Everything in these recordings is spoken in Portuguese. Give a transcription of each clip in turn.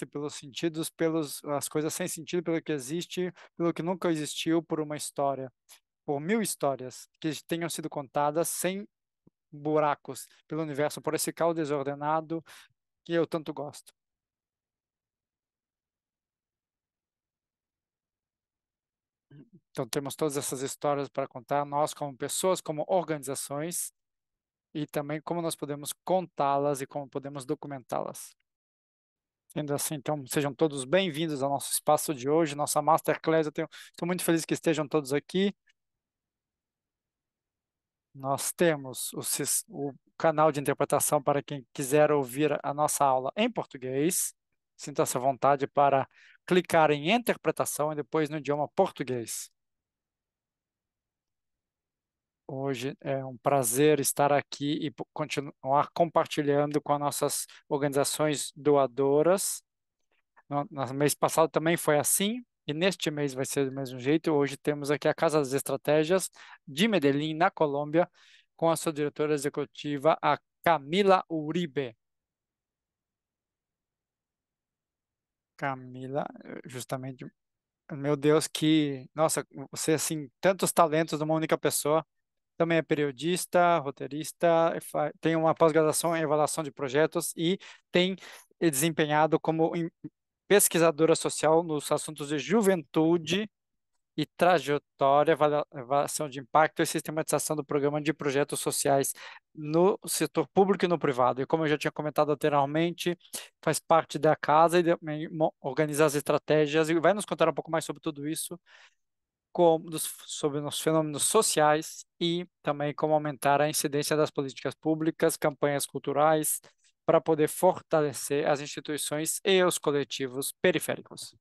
pelos sentidos, pelos as coisas sem sentido, pelo que existe, pelo que nunca existiu, por uma história, por 1000 histórias que tenham sido contadas sem buracos pelo universo, por esse caos desordenado que eu tanto gosto. Então temos todas essas histórias para contar, nós como pessoas, como organizações, e também como nós podemos contá-las e como podemos documentá-las. Sendo assim, então, sejam todos bem-vindos ao nosso espaço de hoje, nossa Masterclass. Estou muito feliz que estejam todos aqui. Nós temos o canal de interpretação para quem quiser ouvir a nossa aula em português. Sinta-se à vontade para clicar em interpretação e depois no idioma português. Hoje é um prazer estar aqui e continuar compartilhando com as nossas organizações doadoras. No mês passado também foi assim, e neste mês vai ser do mesmo jeito. Hoje temos aqui a Casa das Estratégias de Medellín, na Colômbia, com a sua diretora executiva, a Camila Uribe. Camila, justamente, meu Deus, nossa, você, assim, tantos talentos numa única pessoa. Também é periodista, roteirista, tem uma pós-graduação em avaliação de projetos e tem desempenhado como pesquisadora social nos assuntos de juventude e trajetória, avaliação de impacto e sistematização do programa de projetos sociais no setor público e no privado. E como eu já tinha comentado anteriormente, faz parte da casa e também organiza as estratégias e vai nos contar um pouco mais sobre tudo isso, sobre os fenômenos sociais e também como aumentar a incidência das políticas públicas, campanhas culturais, para poder fortalecer as instituições e os coletivos periféricos.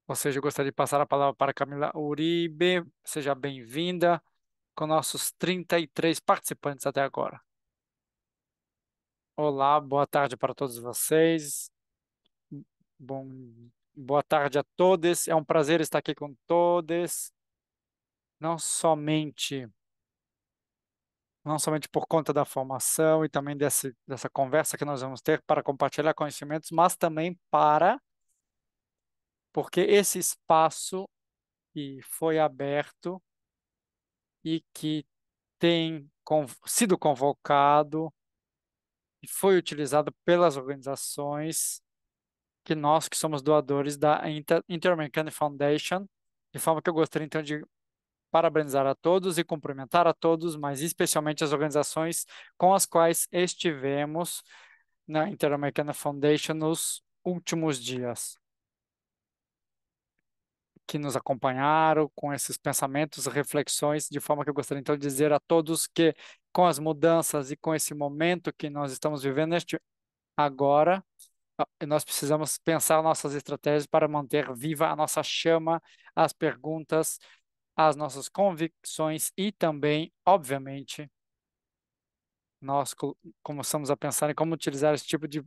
Ou seja, eu gostaria de passar a palavra para Camila Uribe. Seja bem-vinda com nossos 33 participantes até agora. Olá, boa tarde para todos vocês. Bom, boa tarde a todos. É um prazer estar aqui com todos. Não somente, não somente por conta da formação e também dessa conversa que nós vamos ter para compartilhar conhecimentos, mas também porque esse espaço que foi aberto e que tem sido convocado e foi utilizado pelas organizações que nós, que somos doadores da Inter-American Foundation, de forma que eu gostaria então de parabenizar a todos e cumprimentar a todos, mas especialmente as organizações com as quais estivemos na Inter-American Foundation nos últimos dias, que nos acompanharam com esses pensamentos e reflexões, de forma que eu gostaria então de dizer a todos que com as mudanças e com esse momento que nós estamos vivendo neste agora, nós precisamos pensar nossas estratégias para manter viva a nossa chama, as perguntas, as nossas convicções e também, obviamente, nós começamos a pensar em como utilizar esse tipo de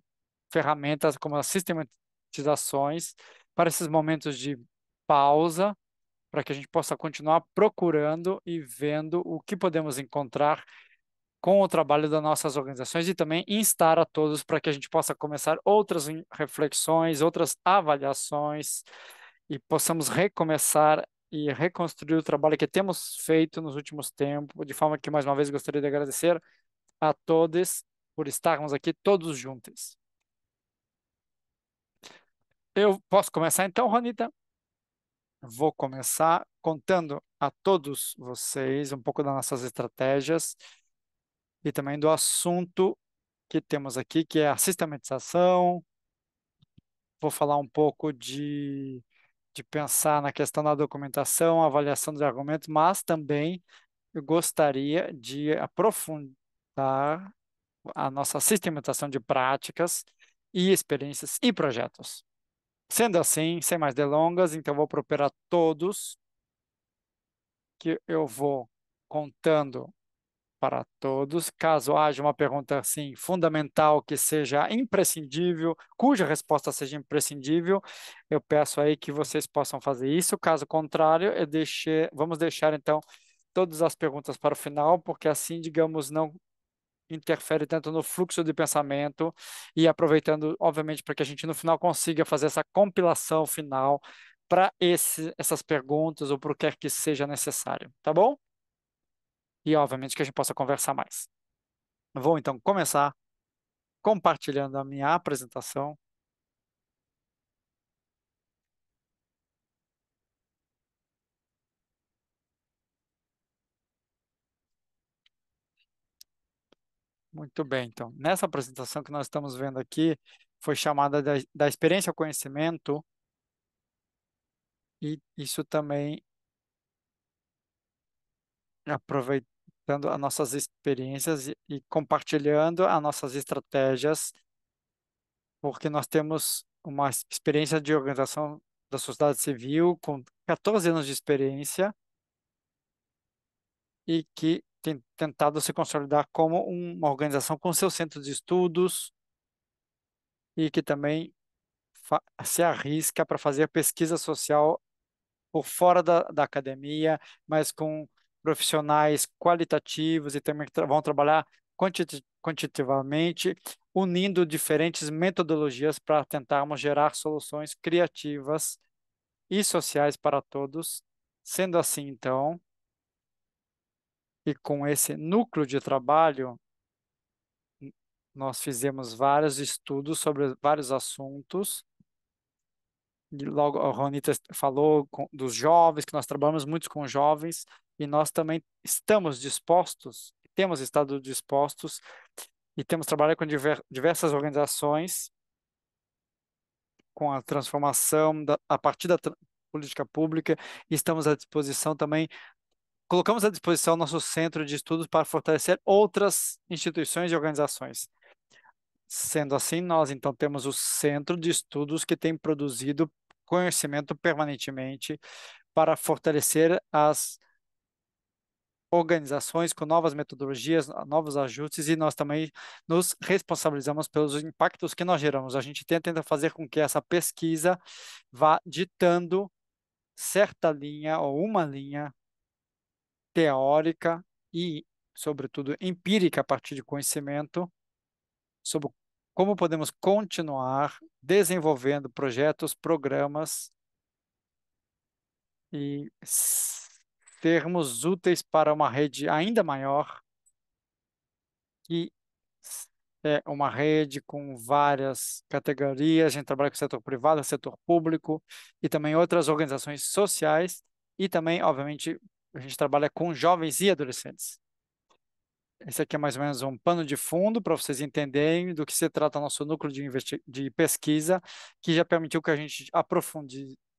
ferramentas, como as sistematizações, para esses momentos de pausa, para que a gente possa continuar procurando e vendo o que podemos encontrar com o trabalho das nossas organizações e também instar a todos para que a gente possa começar outras reflexões, outras avaliações e possamos recomeçar e reconstruir o trabalho que temos feito nos últimos tempos, de forma que, mais uma vez, gostaria de agradecer a todos por estarmos aqui todos juntos. Eu posso começar então, Ronita? Vou começar contando a todos vocês um pouco das nossas estratégias e também do assunto que temos aqui, que é a sistematização. Vou falar um pouco de pensar na questão da documentação, avaliação dos argumentos, mas também eu gostaria de aprofundar a nossa sistematização de práticas e experiências e projetos. Sendo assim, sem mais delongas, então vou propor a todos que eu vou contando para todos. Caso haja uma pergunta assim fundamental que seja imprescindível, cuja resposta seja imprescindível, eu peço aí que vocês possam fazer isso. Caso contrário, vamos deixar então todas as perguntas para o final, porque assim, digamos, não interfere tanto no fluxo de pensamento e aproveitando, obviamente, para que a gente no final consiga fazer essa compilação final para essas perguntas ou para o que quer que seja necessário, tá bom? E, obviamente, que a gente possa conversar mais. Vou, então, começar compartilhando a minha apresentação. Muito bem, então, nessa apresentação que nós estamos vendo aqui, foi chamada da experiência ao conhecimento, e isso também aproveitando as nossas experiências e compartilhando as nossas estratégias, porque nós temos uma experiência de organização da sociedade civil com 14 anos de experiência e que tem tentado se consolidar como uma organização com seus centros de estudos e que também se arrisca para fazer pesquisa social por fora da academia, mas com profissionais qualitativos e também que vão trabalhar quantitativamente, unindo diferentes metodologias para tentarmos gerar soluções criativas e sociais para todos. Sendo assim, então, e com esse núcleo de trabalho, nós fizemos vários estudos sobre vários assuntos. E logo a Ronita falou dos jovens, que nós trabalhamos muito com jovens, e nós também estamos dispostos, temos estado dispostos, e temos trabalhado com diversas organizações, com a transformação a partir da política pública, e estamos à disposição também, colocamos à disposição nosso centro de estudos para fortalecer outras instituições e organizações. Sendo assim, nós então temos o centro de estudos que tem produzido conhecimento permanentemente para fortalecer as organizações com novas metodologias, novos ajustes, e nós também nos responsabilizamos pelos impactos que nós geramos. A gente tenta fazer com que essa pesquisa vá ditando certa linha ou uma linha teórica e, sobretudo, empírica a partir de conhecimento sobre como podemos continuar desenvolvendo projetos, programas e sermos úteis para uma rede ainda maior, que é uma rede com várias categorias. A gente trabalha com o setor privado, setor público e também outras organizações sociais e também, obviamente, a gente trabalha com jovens e adolescentes. Esse aqui é mais ou menos um pano de fundo para vocês entenderem do que se trata o nosso núcleo de pesquisa, que já permitiu que a gente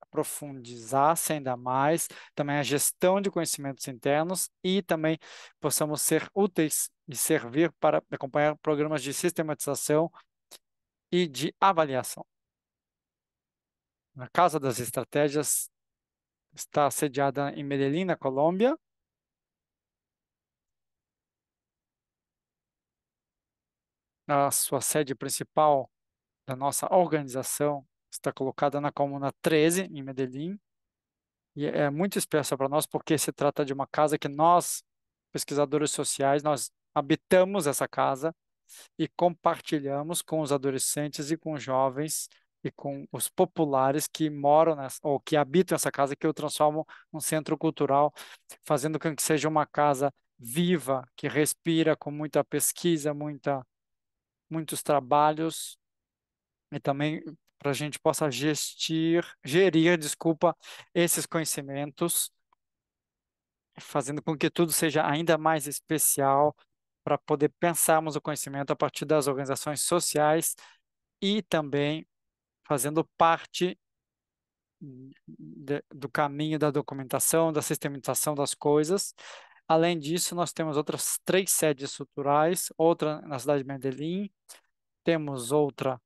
aprofundizasse ainda mais também a gestão de conhecimentos internos e também possamos ser úteis e servir para acompanhar programas de sistematização e de avaliação. Na Casa das Estratégias está sediada em Medellín, na Colômbia. A sua sede principal da nossa organização está colocada na Comuna 13, em Medellín, e é muito especial para nós porque se trata de uma casa que nós, pesquisadores sociais, nós habitamos essa casa e compartilhamos com os adolescentes e com os jovens e com os populares que moram nessa, ou que habitam essa casa, que eu transformo num centro cultural, fazendo com que seja uma casa viva, que respira com muita pesquisa, muitos trabalhos e também para a gente possa gerir, desculpa, esses conhecimentos, fazendo com que tudo seja ainda mais especial para poder pensarmos o conhecimento a partir das organizações sociais e também fazendo parte do caminho da documentação, da sistematização das coisas. Além disso, nós temos outras 3 sedes estruturais, outra na cidade de Medellín, temos outra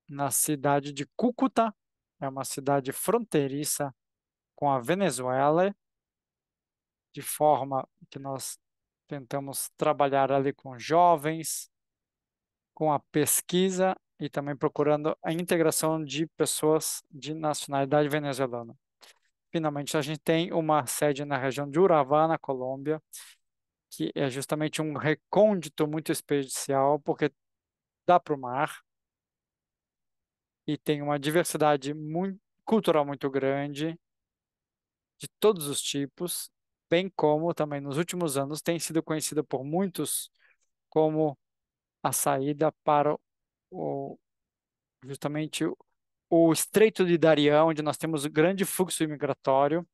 na cidade de Cúcuta, é uma cidade fronteiriça com a Venezuela, de forma que nós tentamos trabalhar ali com jovens, com a pesquisa e também procurando a integração de pessoas de nacionalidade venezuelana. Finalmente, a gente tem uma sede na região de Urabá, na Colômbia, que é justamente um recôndito muito especial, porque dá para o mar e tem uma diversidade cultural muito grande, de todos os tipos, bem como também nos últimos anos tem sido conhecida por muitos como a saída para o, justamente o Estreito de Darién, onde nós temos um grande fluxo imigratório,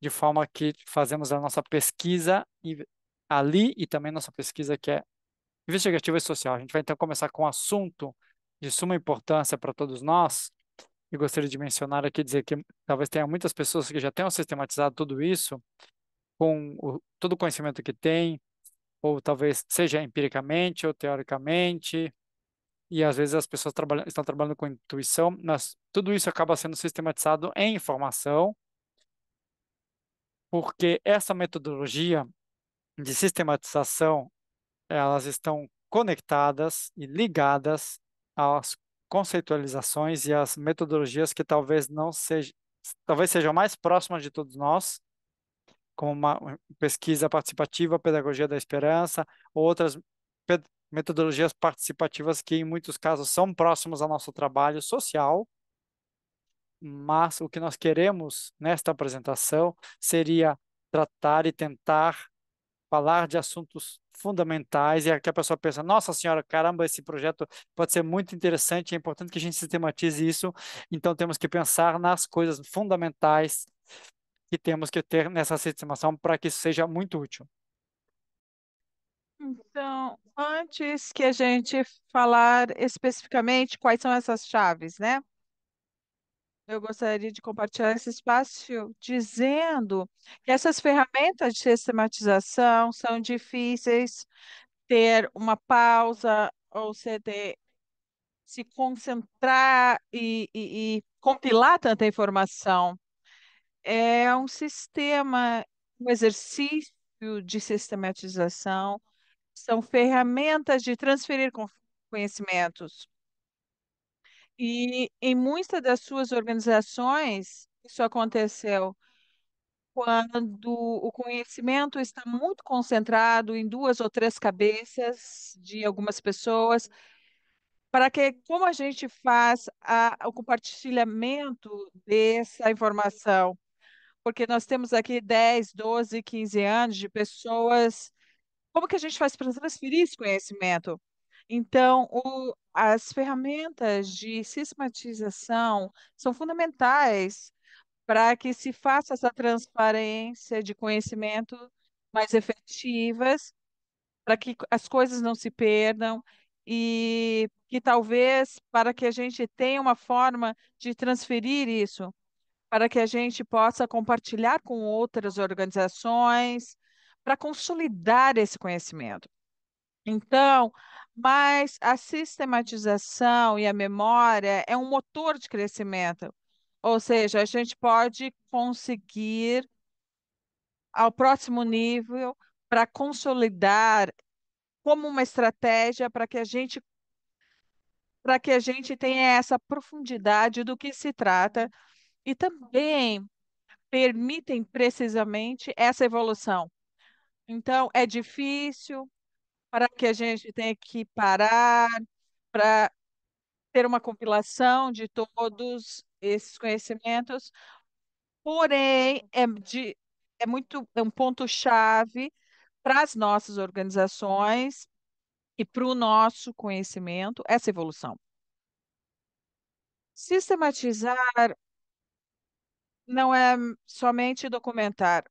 de forma que fazemos a nossa pesquisa ali e também nossa pesquisa que é investigativa e social. A gente vai então começar com um assunto de suma importância para todos nós, e gostaria de mencionar aqui, dizer que talvez tenha muitas pessoas que já tenham sistematizado tudo isso com todo o conhecimento que tem, ou talvez seja empiricamente ou teoricamente, e às vezes as pessoas estão trabalhando com intuição, mas tudo isso acaba sendo sistematizado em informação, porque essa metodologia de sistematização, elas estão conectadas e ligadas às conceitualizações e às metodologias que talvez sejam mais próximas de todos nós, como uma pesquisa participativa, pedagogia da esperança, ou outras metodologias participativas que, em muitos casos, são próximos ao nosso trabalho social, mas o que nós queremos nesta apresentação seria tratar e tentar falar de assuntos fundamentais e que a pessoa pensa, nossa senhora, caramba, esse projeto pode ser muito interessante, é importante que a gente sistematize isso, então temos que pensar nas coisas fundamentais que temos que ter nessa sistemação para que isso seja muito útil. Então, antes que a gente falar especificamente quais são essas chaves, né? Eu gostaria de compartilhar esse espaço dizendo que essas ferramentas de sistematização são difíceis, ter uma pausa ou se concentrar e compilar tanta informação. É um sistema, um exercício de sistematização, são ferramentas de transferir conhecimentos. E em muitas das suas organizações, isso aconteceu quando o conhecimento está muito concentrado em duas ou três cabeças de algumas pessoas, para que, como a gente faz o compartilhamento dessa informação? Porque nós temos aqui 10, 12, 15 anos de pessoas. Como que a gente faz para transferir esse conhecimento? Então, as ferramentas de sistematização são fundamentais para que se faça essa transparência de conhecimento mais efetivas, para que as coisas não se perdam e que talvez para que a gente tenha uma forma de transferir isso, para que a gente possa compartilhar com outras organizações, para consolidar esse conhecimento. Então, mas a sistematização e a memória é um motor de crescimento. Ou seja, a gente pode conseguir ao próximo nível para consolidar como uma estratégia para que a gente tenha essa profundidade do que se trata e também permitem precisamente essa evolução. Então, é difícil para que a gente tenha que parar para ter uma compilação de todos esses conhecimentos, porém, é um ponto-chave para as nossas organizações e para o nosso conhecimento, essa evolução. Sistematizar não é somente documentar.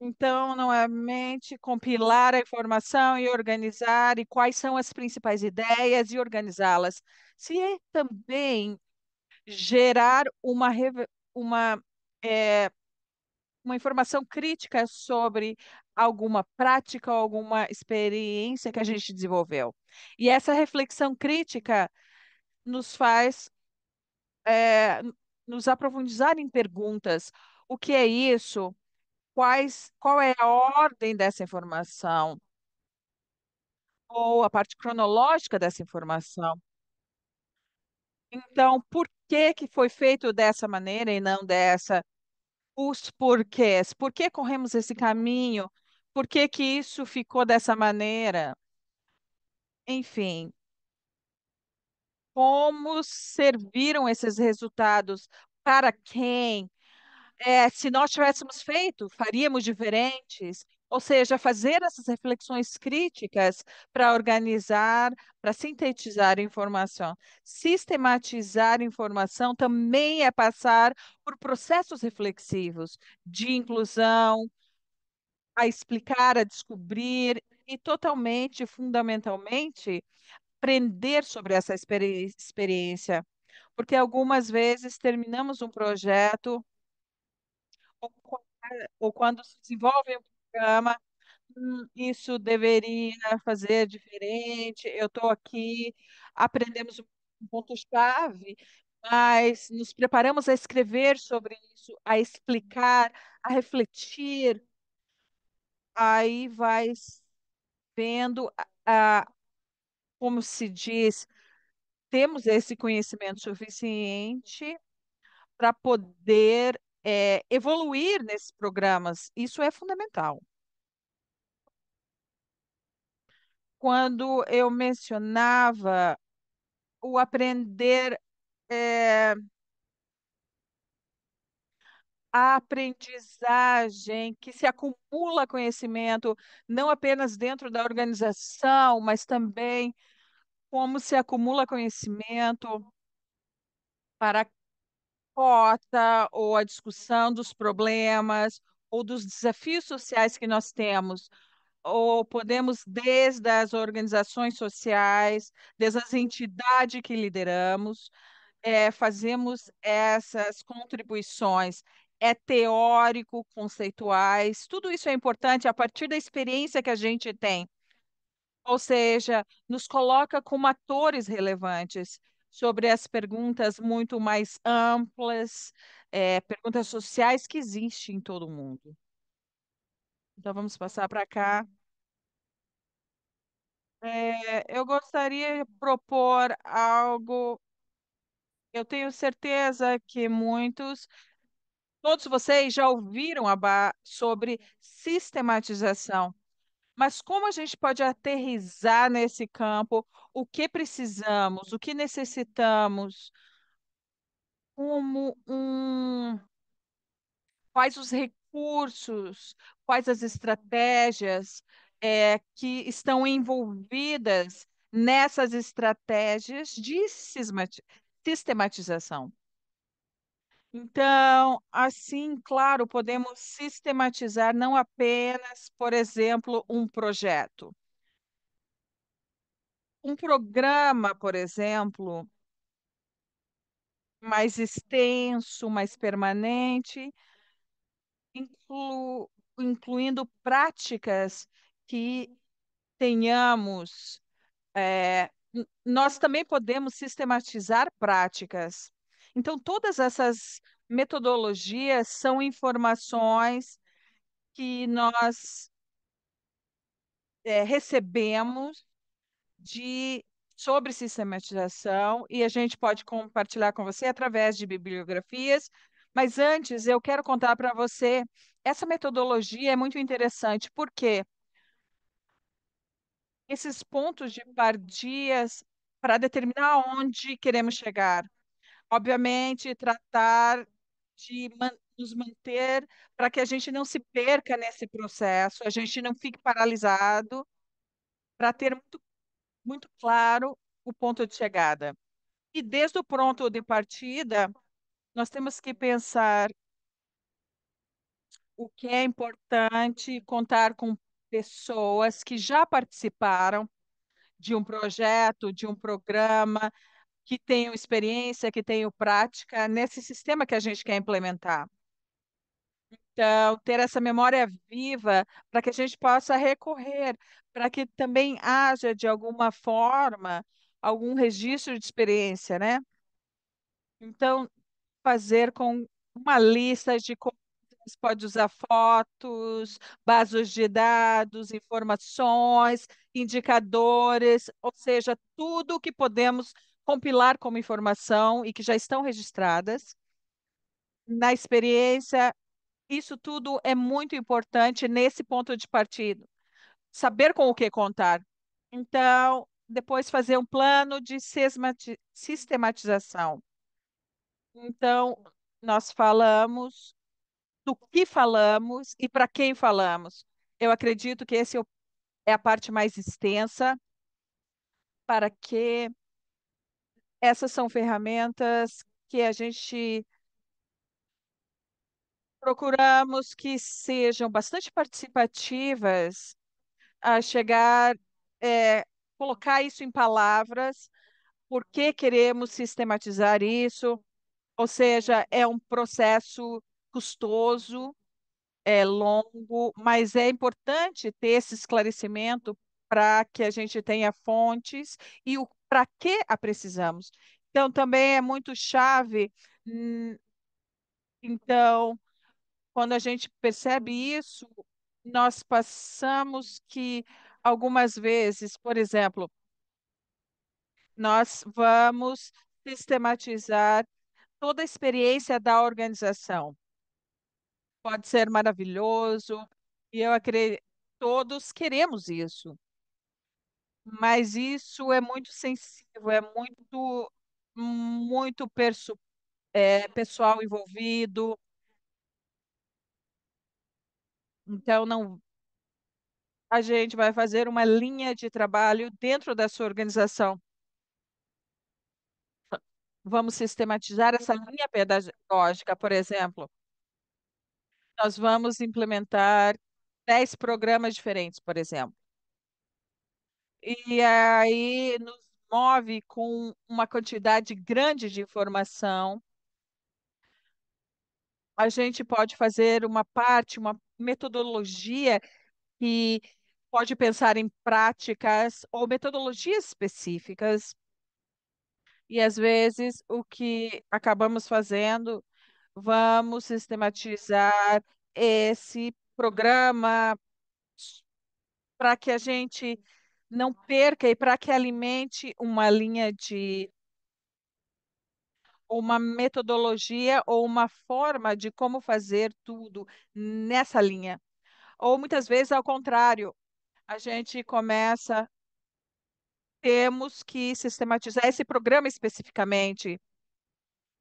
Então, não é mente compilar a informação e organizar e quais são as principais ideias e organizá-las. Se é também gerar uma, eh, uma informação crítica sobre alguma prática ou alguma experiência que a gente desenvolveu. E essa reflexão crítica nos faz nos aprofundar em perguntas. O que é isso? Qual é a ordem dessa informação? Ou a parte cronológica dessa informação? Então, por que que foi feito dessa maneira e não dessa? Os porquês. Por que corremos esse caminho? por que que isso ficou dessa maneira? Enfim, como serviram esses resultados? Para quem? Se nós tivéssemos feito, faríamos diferentes. Ou seja, fazer essas reflexões críticas para organizar, para sintetizar informação. Sistematizar informação também é passar por processos reflexivos de inclusão, a explicar, a descobrir e totalmente, fundamentalmente, aprender sobre essa experiência. Porque algumas vezes terminamos um projeto ou quando se desenvolve um programa, isso deveria fazer diferente. Eu estou aqui, aprendemos um ponto-chave, mas nos preparamos a escrever sobre isso, a explicar, a refletir. Aí vai vendo, como se diz, temos esse conhecimento suficiente para poder evoluir nesses programas. Isso é fundamental. Quando eu mencionava o aprender, é, a aprendizagem que se acumula conhecimento, não apenas dentro da organização, mas também como se acumula conhecimento para a cota ou a discussão dos problemas ou dos desafios sociais que nós temos. Ou podemos, desde as organizações sociais, desde as entidades que lideramos, fazemos essas contribuições teórico, conceituais, tudo isso é importante a partir da experiência que a gente tem. Ou seja, nos coloca como atores relevantes sobre as perguntas muito mais amplas, perguntas sociais que existem em todo mundo. Então, vamos passar para cá. Eu gostaria de propor algo. Eu tenho certeza que todos vocês já ouviram sobre sistematização, mas como a gente pode aterrissar nesse campo o que precisamos, o que necessitamos, como quais os recursos, quais as estratégias que estão envolvidas nessas estratégias de sistematização. Então, assim, claro, podemos sistematizar não apenas, por exemplo, um projeto. Um programa, por exemplo, mais extenso, mais permanente, inclu- incluindo práticas que tenhamos. Nós também podemos sistematizar práticas. Então, todas essas metodologias são informações que nós recebemos de sobre sistematização e a gente pode compartilhar com você através de bibliografias. Mas antes, eu quero contar para você, essa metodologia é muito interessante, porque esses pontos de partidas para determinar onde queremos chegar. Obviamente, tratar de nos manter para que a gente não se perca nesse processo, a gente não fique paralisado, para ter muito claro o ponto de chegada. E desde o ponto de partida, nós temos que pensar o que é importante contar com pessoas que já participaram de um projeto, de um programa, que tenham experiência, que tenham prática nesse sistema que a gente quer implementar. Então, ter essa memória viva para que a gente possa recorrer, para que também haja, de alguma forma, algum registro de experiência, né? Então, fazer com uma lista de coisas, pode usar fotos, bases de dados, informações, indicadores, ou seja, tudo o que podemos compilar como informação e que já estão registradas na experiência isso tudo é muito importante nesse ponto de partida. Saber com o que contar. Então, depois fazer um plano de sistematização. Então, nós falamos do que falamos e para quem falamos. Eu acredito que esse é a parte mais extensa, para que essas são ferramentas que a gente procuramos que sejam bastante participativas, a chegar, é, colocar isso em palavras, por que queremos sistematizar isso, ou seja, é um processo custoso, é longo, mas é importante ter esse esclarecimento para que a gente tenha fontes e o para que a precisamos. Então, também é muito chave. Então, quando a gente percebe isso, nós passamos que algumas vezes, por exemplo, nós vamos sistematizar toda a experiência da organização. Pode ser maravilhoso, e eu acredito, todos queremos isso, mas isso é muito sensível, é muito pessoal envolvido, então não, a gente vai fazer uma linha de trabalho dentro da sua organização. Vamos sistematizar essa linha pedagógica, por exemplo. Nós vamos implementar 10 programas diferentes, por exemplo. E aí nos move com uma quantidade grande de informação. A gente pode fazer uma parte, uma metodologia que pode pensar em práticas ou metodologias específicas. E às vezes o que acabamos fazendo, vamos sistematizar esse programa para que a gente não perca e para que alimente uma linha de uma metodologia ou uma forma de como fazer tudo nessa linha. Ou muitas vezes ao contrário, a gente começa, temos que sistematizar esse programa especificamente.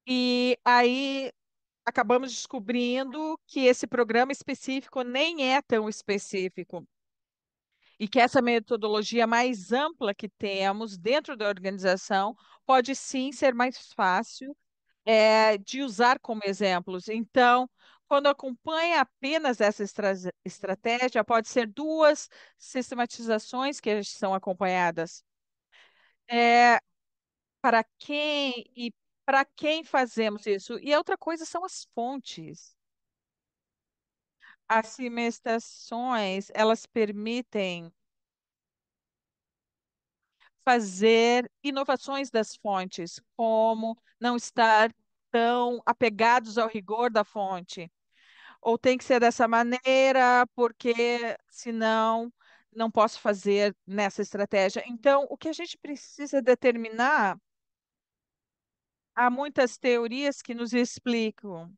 E aí acabamos descobrindo que esse programa específico nem é tão específico. E que essa metodologia mais ampla que temos dentro da organização pode sim ser mais fácil de usar como exemplos. Então, quando acompanha apenas essa estratégia, pode ser duas sistematizações que são acompanhadas. É, para quem e para quem fazemos isso? E a outra coisa são as fontes. As cimentações, elas permitem fazer inovações das fontes, como não estar tão apegados ao rigor da fonte. Ou tem que ser dessa maneira, porque senão não posso fazer nessa estratégia. Então, o que a gente precisa determinar, há muitas teorias que nos explicam.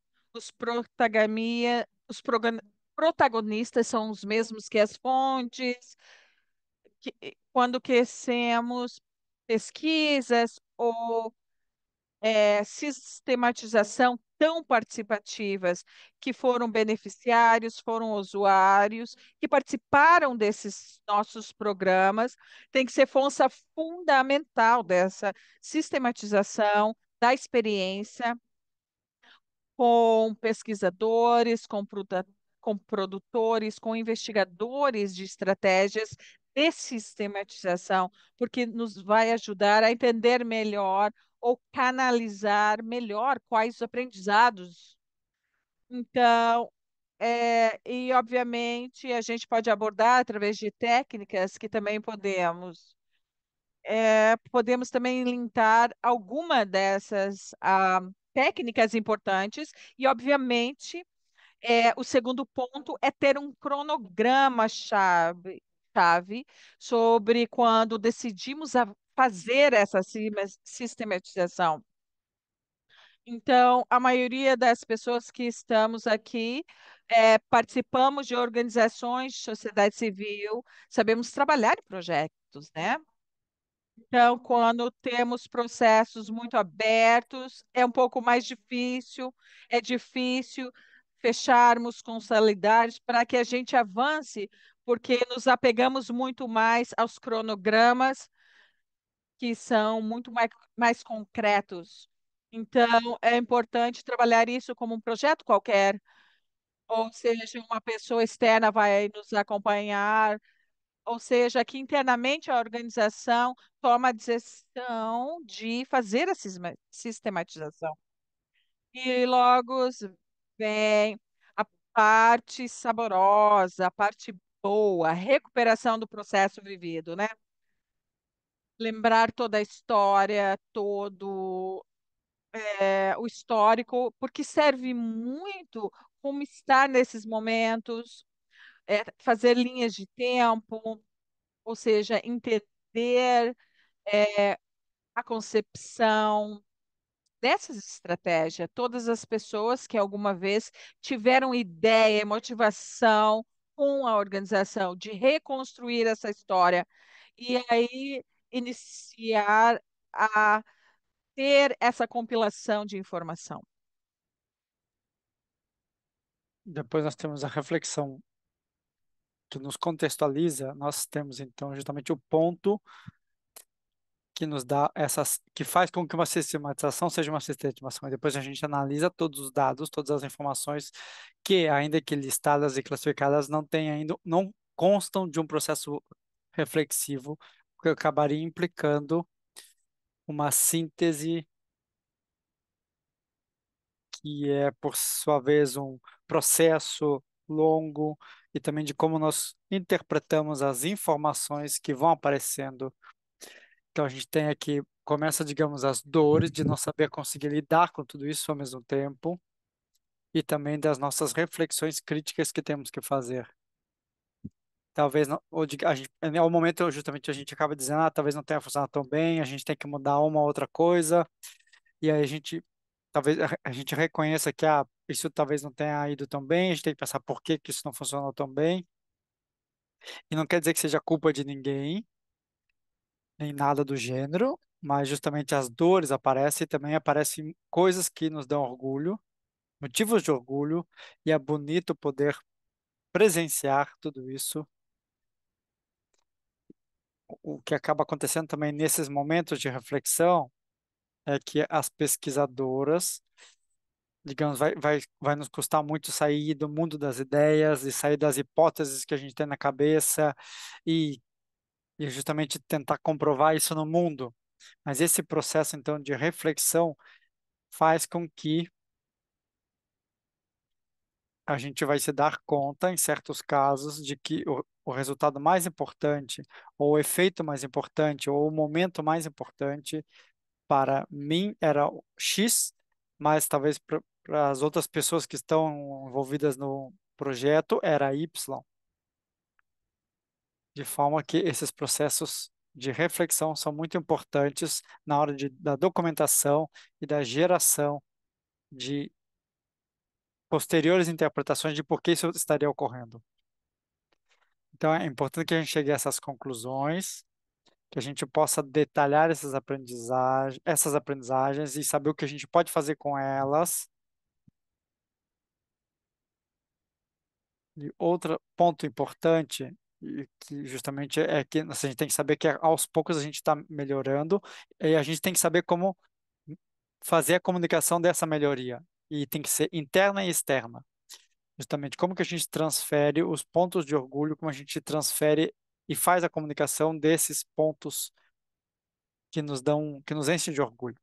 Protagonistas são os mesmos que as fontes, quando queremos pesquisas ou sistematização tão participativas, que foram beneficiários, foram usuários, que participaram desses nossos programas, tem que ser força fundamental dessa sistematização da experiência com pesquisadores, com produtores, com investigadores de estratégias de sistematização, porque nos vai ajudar a entender melhor ou canalizar melhor quais os aprendizados. Então, e obviamente a gente pode abordar através de técnicas que também podemos também linkar alguma dessas técnicas importantes e, obviamente, o segundo ponto é ter um cronograma chave sobre quando decidimos fazer essa sistematização. Então, a maioria das pessoas que estamos aqui participamos de organizações de sociedade civil, sabemos trabalhar em projetos, né? Então, quando temos processos muito abertos, é um pouco mais difícil, é difícil fecharmos consolidar para que a gente avance, porque nos apegamos muito mais aos cronogramas que são muito mais concretos. Então, é importante trabalhar isso como um projeto qualquer, ou seja, uma pessoa externa vai nos acompanhar, ou seja, que internamente a organização toma a decisão de fazer a sistematização. E logo vem a parte saborosa, a parte boa, a recuperação do processo vivido, né? Lembrar toda a história, todo o histórico, porque serve muito como estar nesses momentos, fazer linhas de tempo, ou seja, entender a concepção dessas estratégias. Todas as pessoas que alguma vez tiveram ideia e motivação com a organização de reconstruir essa história e aí iniciar a ter essa compilação de informação. Depois nós temos a reflexão que nos contextualiza, nós temos então justamente o ponto que nos dá essas, que faz com que uma sistematização seja uma sistematização. E depois a gente analisa todos os dados, todas as informações que, ainda que listadas e classificadas, não têm ainda, não constam de um processo reflexivo, que acabaria implicando uma síntese que é, por sua vez, um processo longo e também de como nós interpretamos as informações que vão aparecendo. Então a gente tem aqui, começa, digamos, as dores de não saber conseguir lidar com tudo isso ao mesmo tempo e também das nossas reflexões críticas que temos que fazer. Talvez não, a gente, é o momento justamente a gente acaba dizendo, talvez não tenha funcionado tão bem, a gente tem que mudar uma outra coisa, e aí a gente, talvez a gente reconheça que isso talvez não tenha ido tão bem, a gente tem que pensar por que que isso não funcionou tão bem, e não quer dizer que seja culpa de ninguém, nem nada do gênero, mas justamente as dores aparecem e também aparecem coisas que nos dão orgulho, motivos de orgulho, e é bonito poder presenciar tudo isso. O que acaba acontecendo também nesses momentos de reflexão é que as pesquisadoras, digamos, vai nos custar muito sair do mundo das ideias e sair das hipóteses que a gente tem na cabeça e, e justamente tentar comprovar isso no mundo. Mas esse processo, então, de reflexão faz com que a gente vai se dar conta, em certos casos, de que o resultado mais importante, ou o efeito mais importante, ou o momento mais importante para mim era o X, mas talvez para as outras pessoas que estão envolvidas no projeto era Y, de forma que esses processos de reflexão são muito importantes na hora da documentação e da geração de posteriores interpretações de por que isso estaria ocorrendo. Então, é importante que a gente chegue a essas conclusões, que a gente possa detalhar essas aprendizagens e saber o que a gente pode fazer com elas. E outro ponto importante, e que justamente é que assim, a gente tem que saber que aos poucos a gente está melhorando e a gente tem que saber como fazer a comunicação dessa melhoria. E tem que ser interna e externa. Justamente como que a gente transfere os pontos de orgulho, como a gente transfere e faz a comunicação desses pontos que nos dão, que nos enchem de orgulho.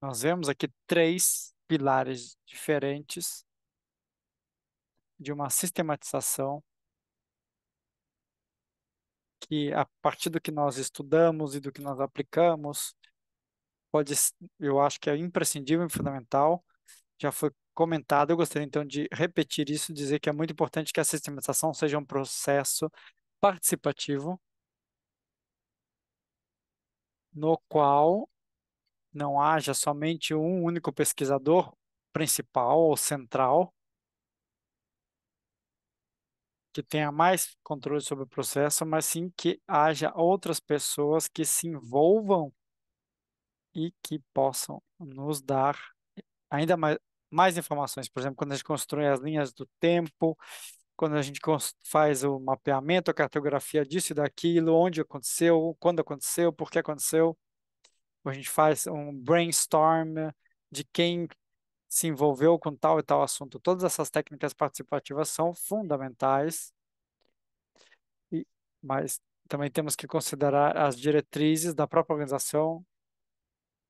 Nós vemos aqui três pilares diferentes de uma sistematização que, a partir do que nós estudamos e do que nós aplicamos, eu acho que é imprescindível e fundamental. Já foi comentado, eu gostaria então de repetir isso, dizer que é muito importante que a sistematização seja um processo participativo, no qual não haja somente um único pesquisador principal ou central, que tenha mais controle sobre o processo, mas sim que haja outras pessoas que se envolvam e que possam nos dar ainda mais informações. Por exemplo, quando a gente constrói as linhas do tempo, quando a gente faz o mapeamento, a cartografia disso e daquilo, onde aconteceu, quando aconteceu, por que aconteceu. A gente faz um brainstorm de quem se envolveu com tal e tal assunto. Todas essas técnicas participativas são fundamentais, e- mas também temos que considerar as diretrizes da própria organização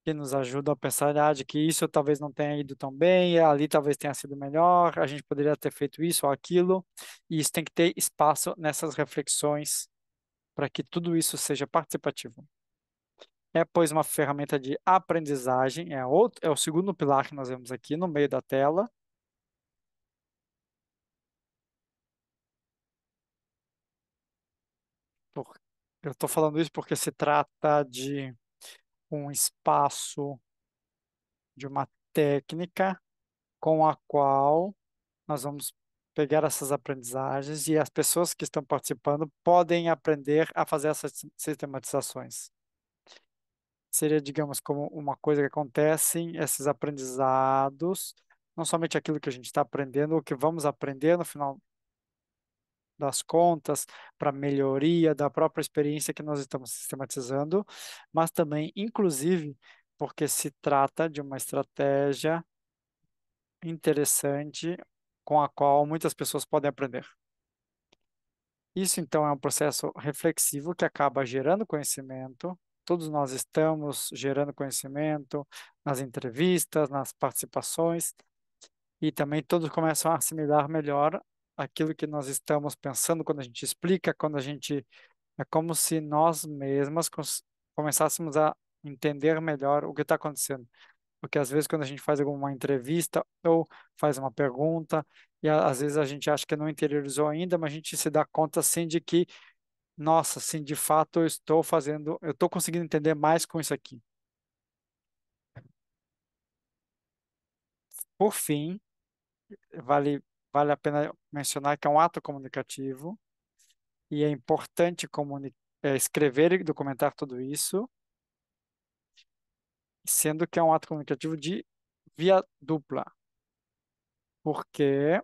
que nos ajudam a pensar de que isso talvez não tenha ido tão bem, ali talvez tenha sido melhor, a gente poderia ter feito isso ou aquilo, e isso tem que ter espaço nessas reflexões para que tudo isso seja participativo. É, pois, uma ferramenta de aprendizagem, é o segundo pilar que nós vemos aqui no meio da tela. Por- Eu estou falando isso porque se trata de um espaço, de uma técnica com a qual nós vamos pegar essas aprendizagens e as pessoas que estão participando podem aprender a fazer essas sistematizações. Seria, digamos, como uma coisa que acontece, esses aprendizados, não somente aquilo que a gente está aprendendo, o que vamos aprender no final das contas, para melhoria da própria experiência que nós estamos sistematizando, mas também, inclusive, porque se trata de uma estratégia interessante com a qual muitas pessoas podem aprender. Isso, então, é um processo reflexivo que acaba gerando conhecimento. Todos nós estamos gerando conhecimento nas entrevistas, nas participações, e também todos começam a assimilar melhor aquilo que nós estamos pensando quando a gente explica, quando a gente. É como se nós mesmas começássemos a entender melhor o que está acontecendo. Porque às vezes, quando a gente faz alguma entrevista ou faz uma pergunta, e às vezes a gente acha que não interiorizou ainda, mas a gente se dá conta assim de que, nossa, assim, de fato eu estou conseguindo entender mais com isso aqui. Por fim, vale a pena mencionar que é um ato comunicativo e é importante escrever e documentar tudo isso, sendo que é um ato comunicativo de via dupla. Porque,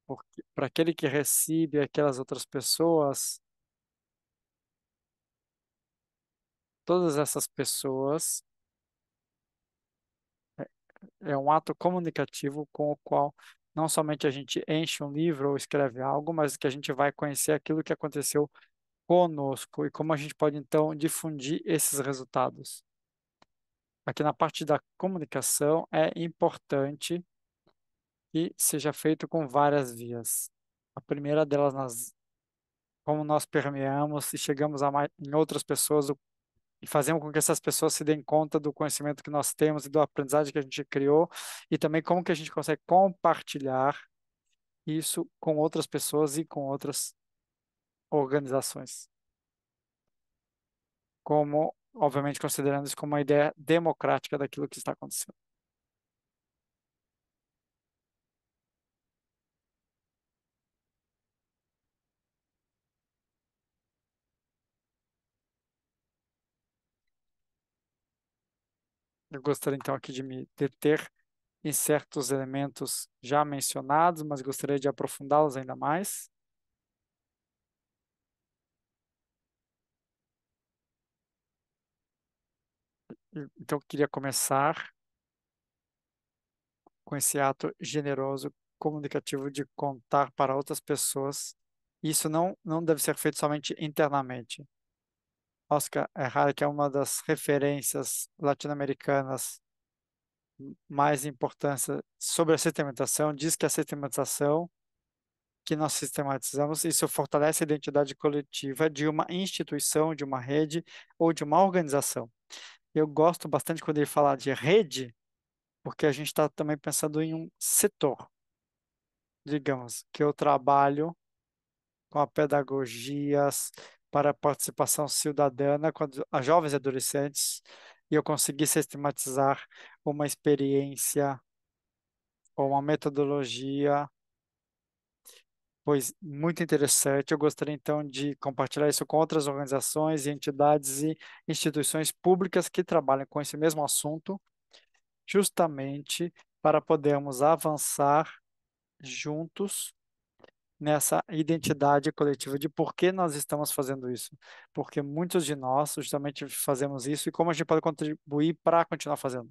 porque para aquele que recebe aquelas outras pessoas, todas essas pessoas, é um ato comunicativo com o qual não somente a gente enche um livro ou escreve algo, mas que a gente vai conhecer aquilo que aconteceu conosco e como a gente pode então difundir esses resultados. Aqui na parte da comunicação é importante que seja feito com várias vias. A primeira delas, como nós permeamos e chegamos em outras pessoas e fazemos com que essas pessoas se deem conta do conhecimento que nós temos e do aprendizagem que a gente criou, e também como que a gente consegue compartilhar isso com outras pessoas e com outras organizações. Como, obviamente, considerando isso como uma ideia democrática daquilo que está acontecendo. Eu gostaria então aqui de me deter em certos elementos já mencionados, mas gostaria de aprofundá-los ainda mais. Então, eu queria começar com esse ato generoso, comunicativo de contar para outras pessoas. Isso não deve ser feito somente internamente. Oscar Errara, que é uma das referências latino-americanas mais importantes sobre a sistematização, diz que a sistematização que nós sistematizamos, isso fortalece a identidade coletiva de uma instituição, de uma rede ou de uma organização. Eu gosto bastante quando ele fala de rede, porque a gente está também pensando em um setor. Digamos que eu trabalho com a pedagogias para a participação cidadã com a jovens e adolescentes, e eu consegui sistematizar uma experiência ou uma metodologia, pois muito interessante. Eu gostaria então de compartilhar isso com outras organizações e entidades e instituições públicas que trabalham com esse mesmo assunto, justamente para podermos avançar juntos nessa identidade coletiva de por que nós estamos fazendo isso. Porque muitos de nós justamente fazemos isso e como a gente pode contribuir para continuar fazendo.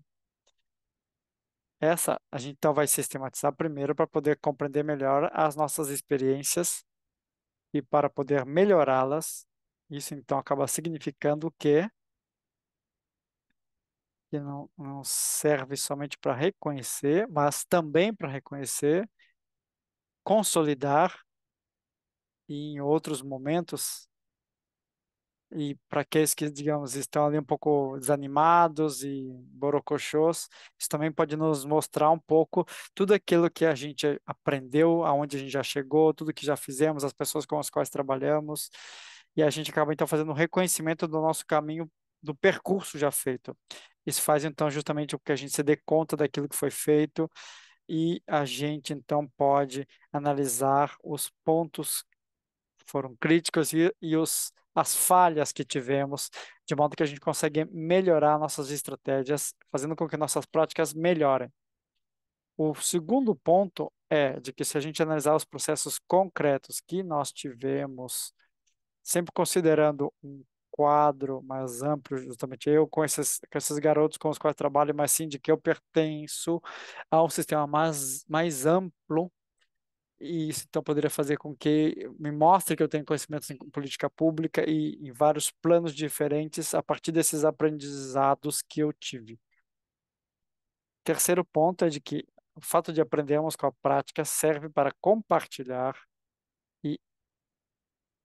Essa a gente então vai sistematizar primeiro para poder compreender melhor as nossas experiências e para poder melhorá-las. Isso então acaba significando que não serve somente para reconhecer, mas também para reconhecer, consolidar e em outros momentos. E para aqueles que, digamos, estão ali um pouco desanimados e borocochôs, isso também pode nos mostrar um pouco tudo aquilo que a gente aprendeu, aonde a gente já chegou, tudo que já fizemos, as pessoas com as quais trabalhamos, e a gente acaba então fazendo um reconhecimento do nosso caminho, do percurso já feito. Isso faz então justamente com que a gente se dê conta daquilo que foi feito e a gente então pode analisar os pontos foram críticos as falhas que tivemos, de modo que a gente consegue melhorar nossas estratégias, fazendo com que nossas práticas melhorem. O segundo ponto é de que se a gente analisar os processos concretos que nós tivemos, sempre considerando um quadro mais amplo, justamente eu com esses garotos com os quais trabalho, mas sim de que eu pertenço a um sistema mais amplo e isso então poderia fazer com que me mostre que eu tenho conhecimentos em política pública e em vários planos diferentes a partir desses aprendizados que eu tive. Terceiro ponto é de que o fato de aprendermos com a prática serve para compartilhar e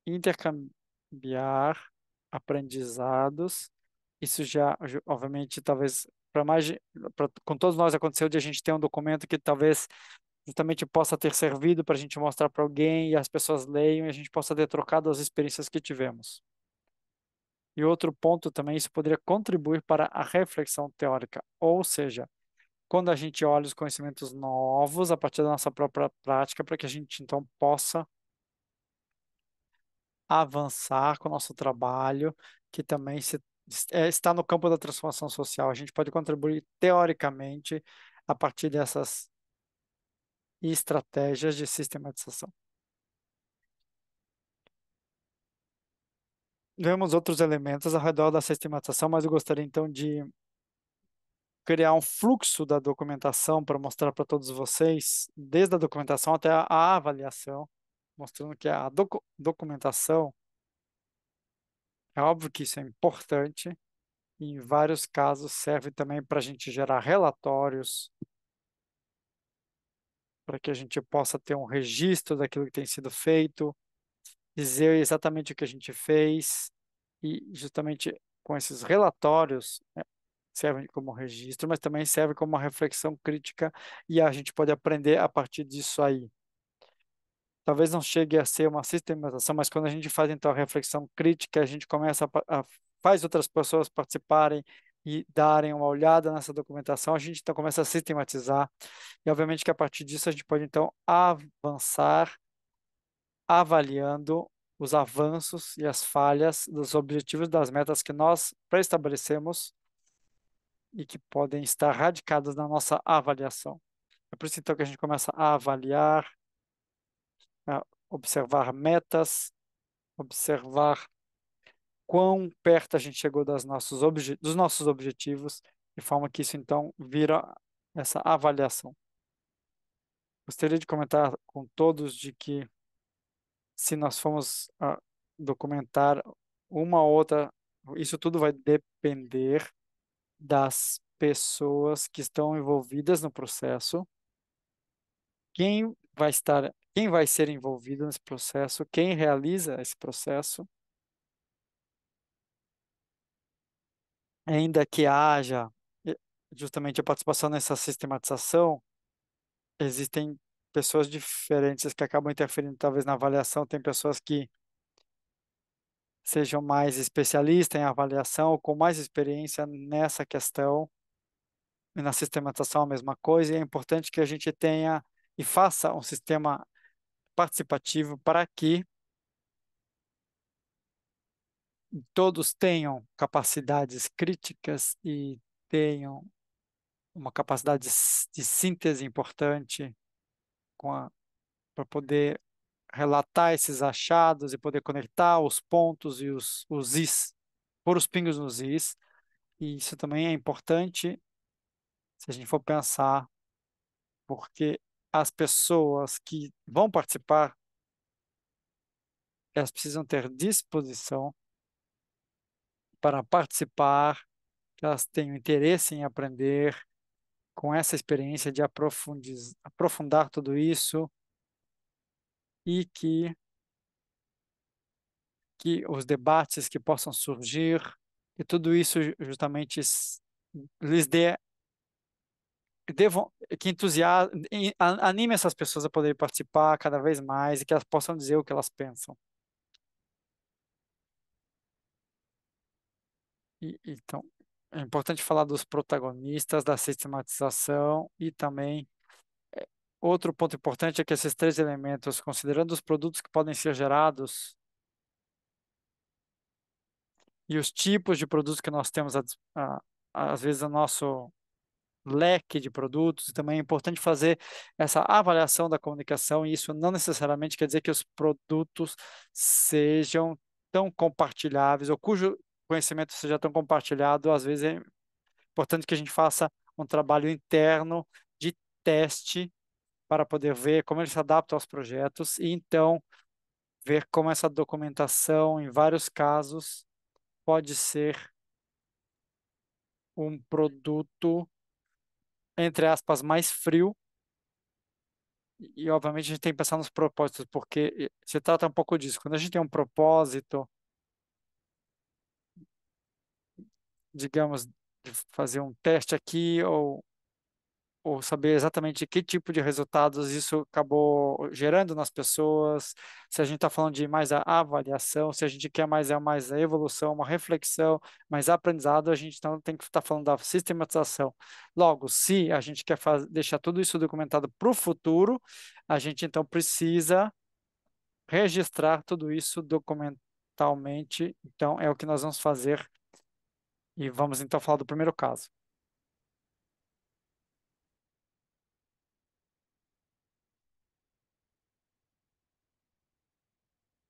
intercambiar aprendizados. Isso já, obviamente, talvez para com todos nós aconteceu de a gente ter um documento que talvez justamente possa ter servido para a gente mostrar para alguém e as pessoas leiam e a gente possa ter trocado as experiências que tivemos. E outro ponto também, isso poderia contribuir para a reflexão teórica, ou seja, quando a gente olha os conhecimentos novos a partir da nossa própria prática, para que a gente então possa avançar com o nosso trabalho, que também está no campo da transformação social. A gente pode contribuir teoricamente a partir dessas estratégias de sistematização. Vemos outros elementos ao redor da sistematização, mas eu gostaria então de criar um fluxo da documentação para mostrar para todos vocês, desde a documentação até a avaliação, mostrando que a documentação, é óbvio que isso é importante, e em vários casos serve também para a gente gerar relatórios, para que a gente possa ter um registro daquilo que tem sido feito, dizer exatamente o que a gente fez, e justamente com esses relatórios, serve como registro, mas também serve como uma reflexão crítica e a gente pode aprender a partir disso aí. Talvez não chegue a ser uma sistematização, mas quando a gente faz então a reflexão crítica, a gente começa faz outras pessoas participarem e darem uma olhada nessa documentação, a gente então começa a sistematizar e obviamente que a partir disso a gente pode então avançar avaliando os avanços e as falhas dos objetivos das metas que nós pré-estabelecemos e que podem estar radicadas na nossa avaliação. É por isso então que a gente começa a avaliar, a observar metas, observar quão perto a gente chegou dos nossos objetivos, de forma que isso então vira essa avaliação. Gostaria de comentar com todos de que se nós formos documentar uma ou outra, isso tudo vai depender das pessoas que estão envolvidas no processo, quem vai ser envolvido nesse processo, quem realiza esse processo, ainda que haja justamente a participação nessa sistematização, existem pessoas diferentes que acabam interferindo talvez na avaliação, tem pessoas que sejam mais especialistas em avaliação ou com mais experiência nessa questão, e na sistematização a mesma coisa, e é importante que a gente tenha e faça um sistema participativo para que todos tenham capacidades críticas e tenham uma capacidade de síntese importante para poder relatar esses achados e poder conectar os pontos e os is, pôr os pingos nos is. E isso também é importante se a gente for pensar, porque as pessoas que vão participar, elas precisam ter disposição para participar, que elas tenham interesse em aprender com essa experiência de aprofundar tudo isso e que os debates que possam surgir, e tudo isso justamente lhes dê, devam, que anime essas pessoas a poderem participar cada vez mais e que elas possam dizer o que elas pensam. Então, é importante falar dos protagonistas, da sistematização e também outro ponto importante é que esses três elementos, considerando os produtos que podem ser gerados e os tipos de produtos que nós temos, às vezes, o nosso leque de produtos, e também é importante fazer essa avaliação da comunicação, e isso não necessariamente quer dizer que os produtos sejam tão compartilháveis, ou cujo conhecimento seja tão compartilhado, às vezes é importante que a gente faça um trabalho interno de teste para poder ver como ele se adapta aos projetos e então ver como essa documentação, em vários casos, pode ser um produto, entre aspas, mais frio. E, obviamente, a gente tem que pensar nos propósitos, porque se trata um pouco disso. Quando a gente tem um propósito, digamos, de fazer um teste aqui, ou saber exatamente que tipo de resultados isso acabou gerando nas pessoas, se a gente está falando de mais a avaliação, se a gente quer mais a evolução, uma reflexão, mais aprendizado, a gente então tem que estar falando da sistematização. Logo, se a gente quer deixar tudo isso documentado para o futuro, a gente então precisa registrar tudo isso documentalmente. Então, é o que nós vamos fazer e vamos então falar do primeiro caso.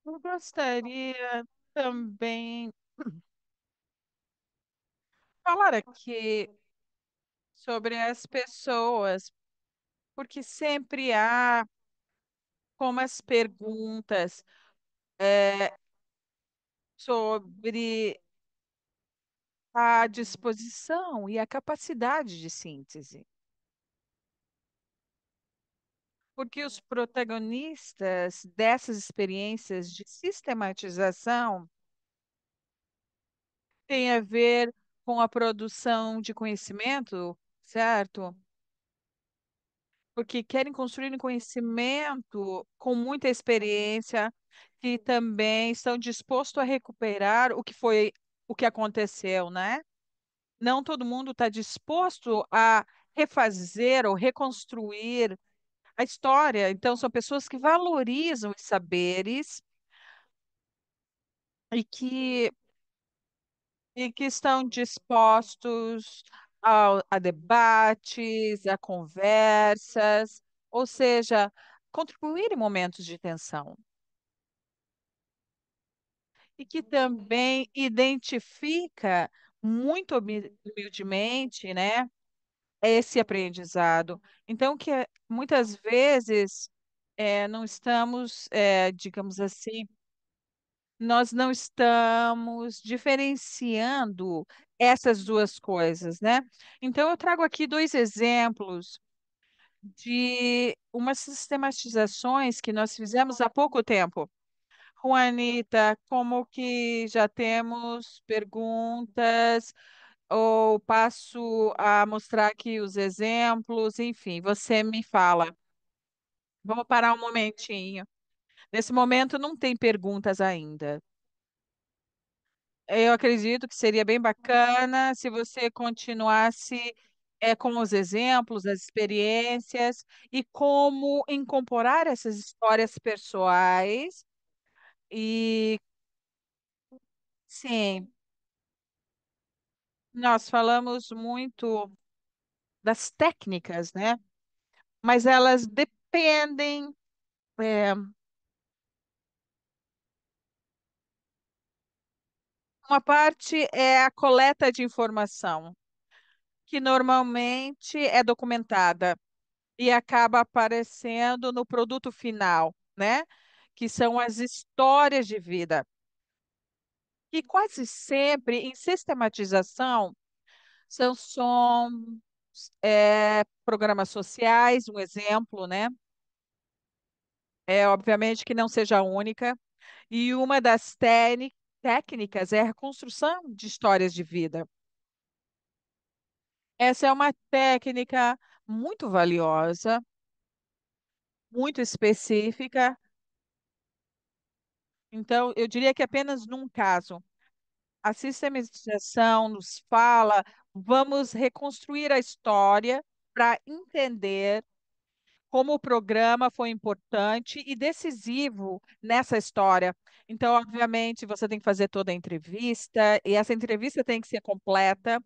Eu gostaria também falar aqui sobre as pessoas, porque sempre há como as perguntas sobre a disposição e a capacidade de síntese. Porque os protagonistas dessas experiências de sistematização têm a ver com a produção de conhecimento, certo? Porque querem construir um conhecimento com muita experiência, que também estão dispostos a recuperar o que aconteceu, né? Não todo mundo está disposto a refazer ou reconstruir a história. Então, são pessoas que valorizam os saberes e que estão dispostos a debates, a conversas, ou seja, contribuir em momentos de tensão. E que também identifica muito humildemente, né, esse aprendizado. Então, muitas vezes não estamos, digamos assim, nós não estamos diferenciando essas duas coisas, né? Então, eu trago aqui dois exemplos de umas sistematizações que nós fizemos há pouco tempo. Juanita, como que já temos perguntas, ou passo a mostrar aqui os exemplos, enfim, você me fala. Vamos parar um momentinho. Nesse momento não tem perguntas ainda. Eu acredito que seria bem bacana se você continuasse com os exemplos, as experiências e como incorporar essas histórias pessoais. E sim, nós falamos muito das técnicas, né? Mas elas dependem. é, uma parte é a coleta de informação, que normalmente é documentada e acaba aparecendo no produto final, né? Que são as histórias de vida. E quase sempre, em sistematização, são programas sociais, um exemplo, né? É, obviamente que não seja a única. E uma das técnicas é a reconstrução de histórias de vida. Essa é uma técnica muito valiosa, muito específica. Então, eu diria que apenas num caso, a sistematização nos fala, vamos reconstruir a história para entender como o programa foi importante e decisivo nessa história. Então, obviamente, você tem que fazer toda a entrevista, e essa entrevista tem que ser completa,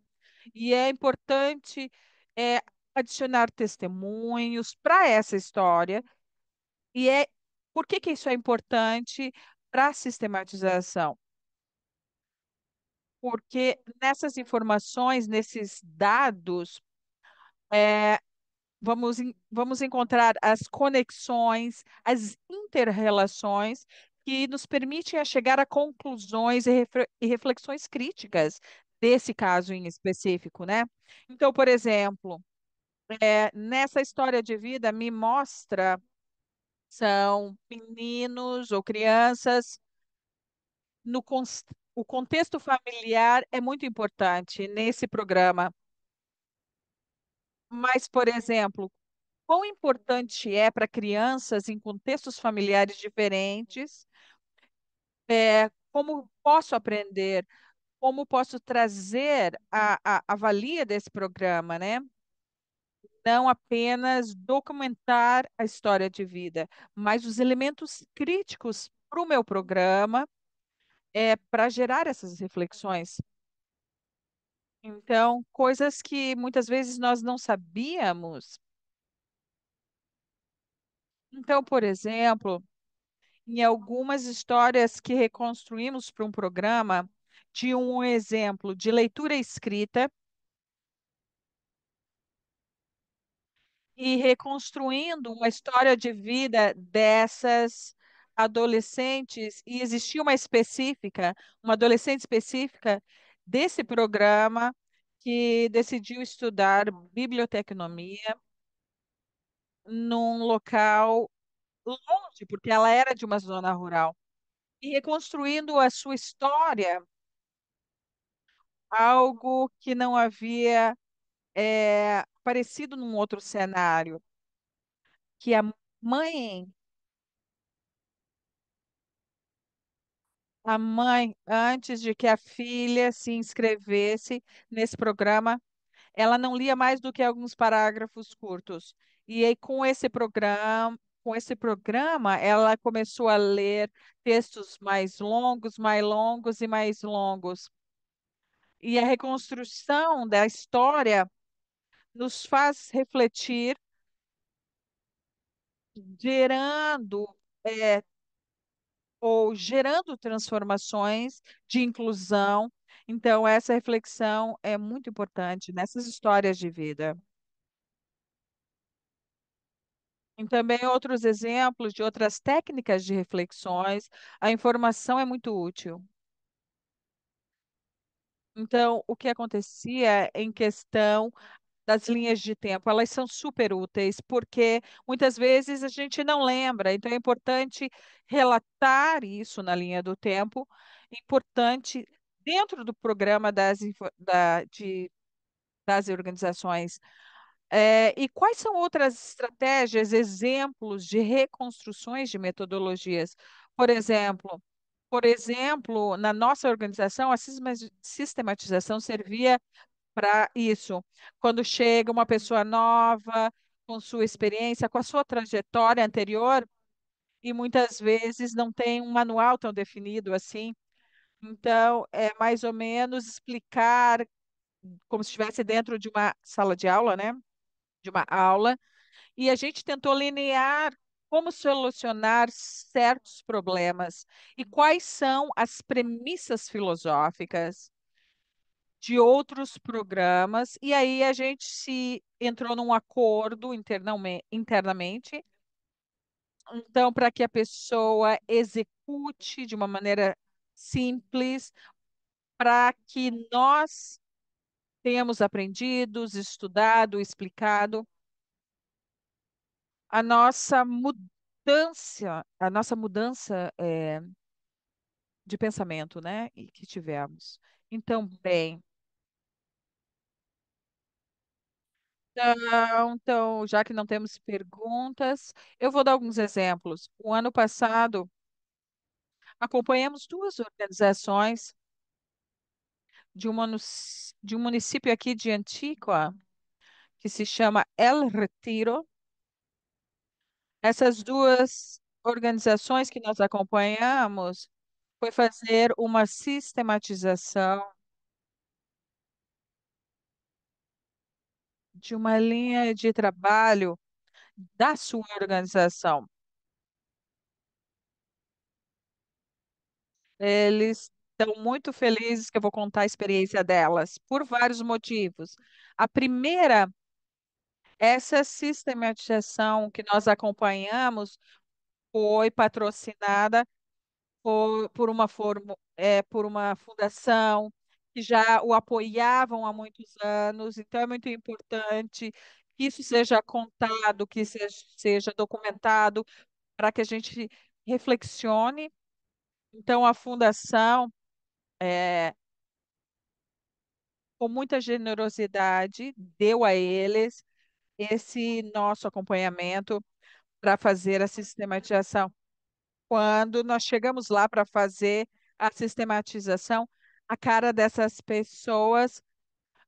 e é importante é, adicionar testemunhos para essa história. E por que que isso é importante para a sistematização? Porque nessas informações, nesses dados, é, vamos encontrar as conexões, as interrelações que nos permitem a chegar a conclusões e reflexões críticas desse caso em específico, né? Então, por exemplo, nessa história de vida me mostra são meninos ou crianças no o contexto familiar é muito importante nesse programa. Mas, por exemplo, quão importante é para crianças em contextos familiares diferentes, como posso aprender, como posso trazer a valia desse programa, né? Não apenas documentar a história de vida, mas os elementos críticos para o meu programa para gerar essas reflexões. Então, coisas que muitas vezes nós não sabíamos. Então, por exemplo, em algumas histórias que reconstruímos para um programa, de um exemplo de leitura escrita e reconstruindo uma história de vida dessas adolescentes, e existia uma adolescente específica desse programa que decidiu estudar biblioteconomia num local longe, porque ela era de uma zona rural, e reconstruindo a sua história, algo que não havia aparecido num outro cenário, que mãe, a mãe, antes de que a filha se inscrevesse nesse programa, ela não lia mais do que alguns parágrafos curtos. E aí, com esse programa, ela começou a ler textos mais longos e mais longos. E a reconstrução da história nos faz refletir, gerando é, ou gerando transformações de inclusão. Então, essa reflexão é muito importante nessas histórias de vida. E também outros exemplos de outras técnicas de reflexões, a informação é muito útil. Então, o que acontecia em questão das linhas de tempo, elas são super úteis, porque muitas vezes a gente não lembra, então é importante relatar isso na linha do tempo, importante dentro do programa das organizações. E quais são outras estratégias, exemplos de reconstruções de metodologias? Por exemplo, Por exemplo, na nossa organização, a sistematização servia para isso. Quando chega uma pessoa nova, com sua experiência, com a sua trajetória anterior, e muitas vezes não tem um manual tão definido assim. Então, é mais ou menos explicar como se estivesse dentro de uma sala de aula, né? De uma aula, e a gente tentou linear como solucionar certos problemas e quais são as premissas filosóficas de outros programas, e aí a gente se entrou num acordo internamente, então, para que a pessoa execute de uma maneira simples, para que nós tenhamos aprendido, estudado, explicado a nossa mudança de pensamento, né, e que tivemos. Então, bem, já que não temos perguntas, eu vou dar alguns exemplos. O ano passado, acompanhamos duas organizações de um município aqui de Antíqua, que se chama El Retiro. Essas duas organizações que nós acompanhamos foi fazer uma sistematização de uma linha de trabalho da sua organização. Eles estão muito felizes que eu vou contar a experiência delas, por vários motivos. A primeira, essa sistematização que nós acompanhamos foi patrocinada por uma fundação que já o apoiavam há muitos anos, então é muito importante que isso seja contado, que seja documentado, para que a gente reflexione. Então, a fundação, é, com muita generosidade, deu a eles esse nosso acompanhamento para fazer a sistematização. Quando nós chegamos lá para fazer a sistematização, a cara dessas pessoas,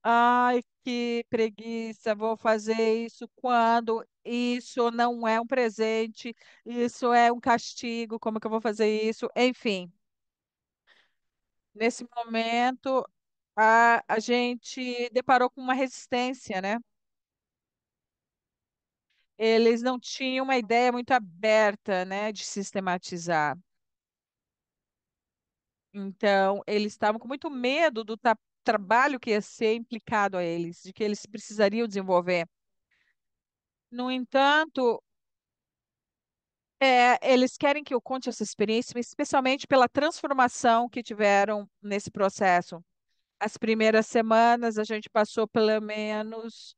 ai, que preguiça, vou fazer isso quando? Isso não é um presente, isso é um castigo, como que eu vou fazer isso? Enfim, nesse momento, a gente deparou com uma resistência, né? Eles não tinham uma ideia muito aberta, né, de sistematizar. Então, eles estavam com muito medo do trabalho que ia ser implicado a eles, de que eles precisariam desenvolver. No entanto, eles querem que eu conte essa experiência, especialmente pela transformação que tiveram nesse processo. As primeiras semanas a gente passou pelo menos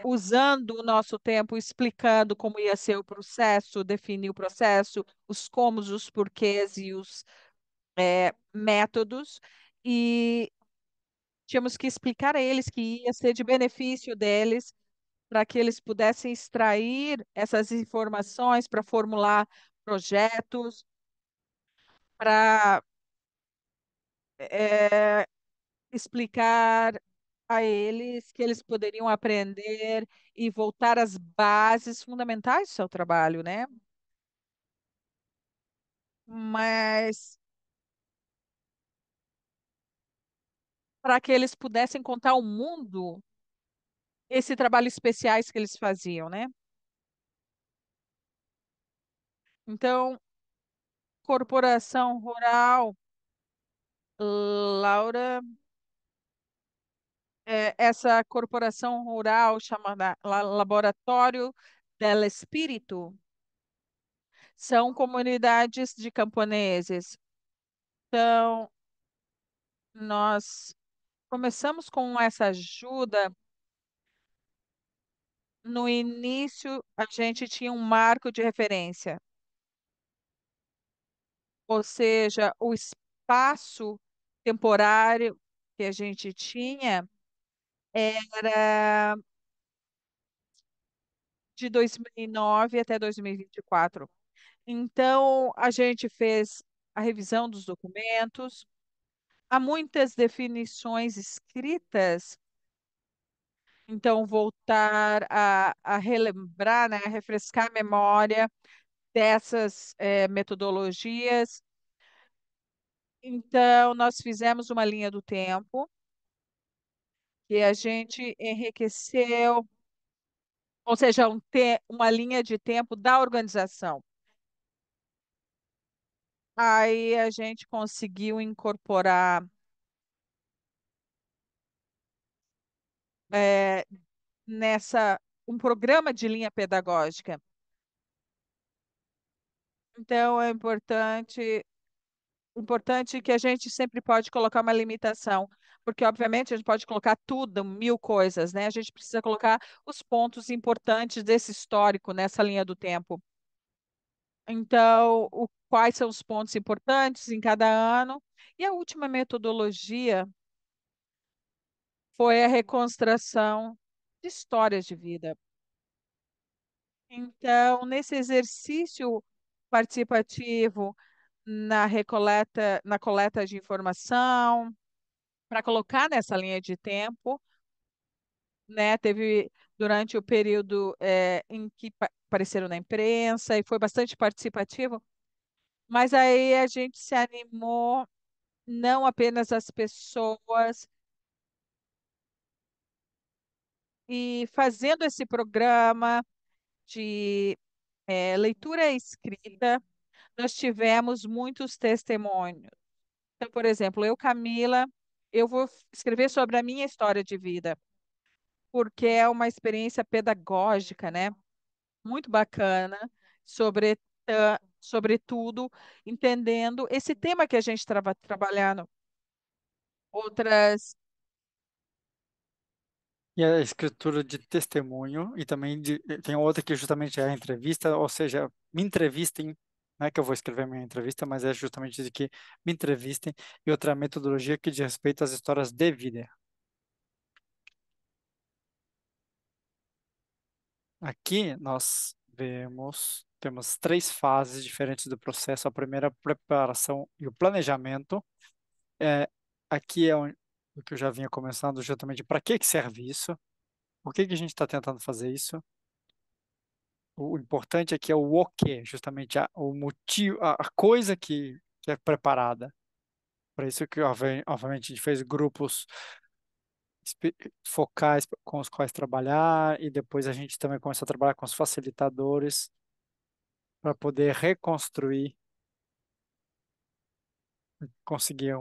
usando o nosso tempo, explicando como ia ser o processo, definir o processo, os comos, os porquês e os métodos. E tínhamos que explicar a eles que ia ser de benefício deles, para que eles pudessem extrair essas informações para formular projetos, para explicar a eles que eles poderiam aprender e voltar às bases fundamentais do seu trabalho, né? Mas para que eles pudessem contar ao mundo esse trabalho especiais que eles faziam, né? Então, corporação rural, Laura, essa corporação rural chamada Laboratório del Espírito são comunidades de camponeses. Então, nós começamos com essa ajuda. No início, a gente tinha um marco de referência, ou seja, o espaço temporário que a gente tinha era de 2009 até 2024. Então, a gente fez a revisão dos documentos. Há muitas definições escritas, então voltar a relembrar, né, a refrescar a memória dessas metodologias. Então, nós fizemos uma linha do tempo que a gente enriqueceu, ou seja, uma linha de tempo da organização. Aí a gente conseguiu incorporar eh, nessa um programa de linha pedagógica. Então, é importante que a gente sempre pode colocar uma limitação, porque obviamente a gente pode colocar tudo, mil coisas, né? A gente precisa colocar os pontos importantes desse histórico nessa linha do tempo. Então, quais são os pontos importantes em cada ano? E a última metodologia foi a reconstrução de histórias de vida. Então, nesse exercício participativo, na coleta de informação, para colocar nessa linha de tempo, né? Teve durante o período em que apareceram na imprensa e foi bastante participativo, mas aí a gente se animou, não apenas as pessoas, e fazendo esse programa de leitura escrita, nós tivemos muitos testemunhos. Então, por exemplo, eu, Camila, eu vou escrever sobre a minha história de vida, porque é uma experiência pedagógica, né? Muito bacana, sobre, sobretudo entendendo esse tema que a gente estava trabalhando. Outras, E a escritura de testemunho, e também tem outra que justamente é a entrevista, ou seja, me entrevistem, não é que eu vou escrever minha entrevista, mas é justamente de que me entrevistem, e outra metodologia que diz respeito às histórias de vida. Aqui nós temos três fases diferentes do processo. A primeira, a preparação e o planejamento. É, aqui é o que eu já vinha começando, justamente para que que serve isso? Por que que a gente está tentando fazer isso? O importante aqui é o quê, justamente o motivo, a coisa que é preparada. Para isso que, obviamente, a gente fez grupos focais com os quais trabalhar e depois a gente também começou a trabalhar com os facilitadores para poder reconstruir, conseguir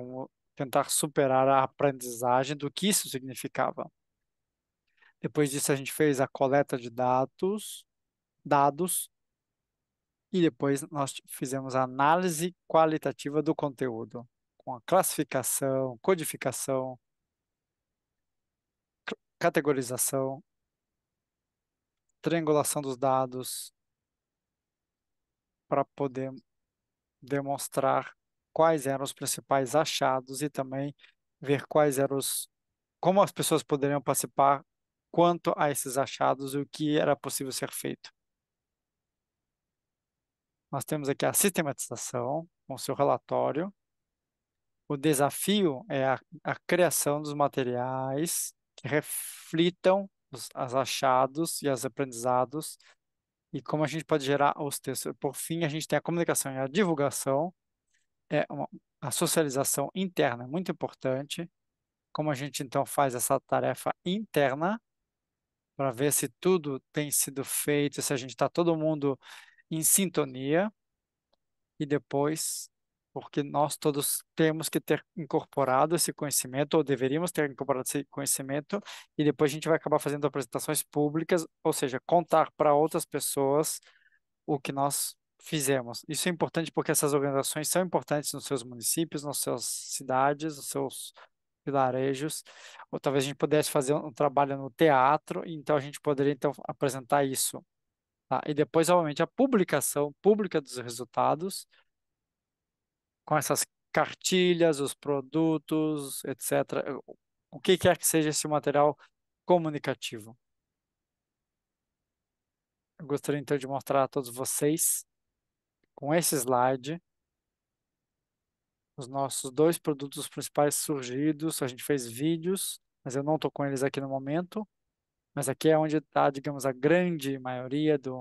tentar superar a aprendizagem do que isso significava. Depois disso, a gente fez a coleta de dados, e depois nós fizemos a análise qualitativa do conteúdo, com a classificação, codificação, categorização, triangulação dos dados, para poder demonstrar quais eram os principais achados e também ver quais eram como as pessoas poderiam participar quanto a esses achados e o que era possível ser feito. Nós temos aqui a sistematização com seu relatório. O desafio é a criação dos materiais que reflitam os achados e os aprendizados e como a gente pode gerar os textos. Por fim, a gente tem a comunicação e a divulgação, a socialização interna, é muito importante. Como a gente então faz essa tarefa interna para ver se tudo tem sido feito, se a gente está todo mundo em sintonia e depois, porque nós todos temos que ter incorporado esse conhecimento, ou deveríamos ter incorporado esse conhecimento, e depois a gente vai acabar fazendo apresentações públicas, ou seja, contar para outras pessoas o que nós fizemos. Isso é importante porque essas organizações são importantes nos seus municípios, nas suas cidades, nos seus vilarejos, ou talvez a gente pudesse fazer um trabalho no teatro, e então a gente poderia então apresentar isso. Tá? E depois, obviamente, a publicação pública dos resultados, com essas cartilhas, os produtos, etc. O que quer que seja esse material comunicativo. Eu gostaria então de mostrar a todos vocês com esse slide os nossos dois produtos principais surgidos. A gente fez vídeos, mas eu não estou com eles aqui no momento. Mas aqui é onde está, digamos, a grande maioria da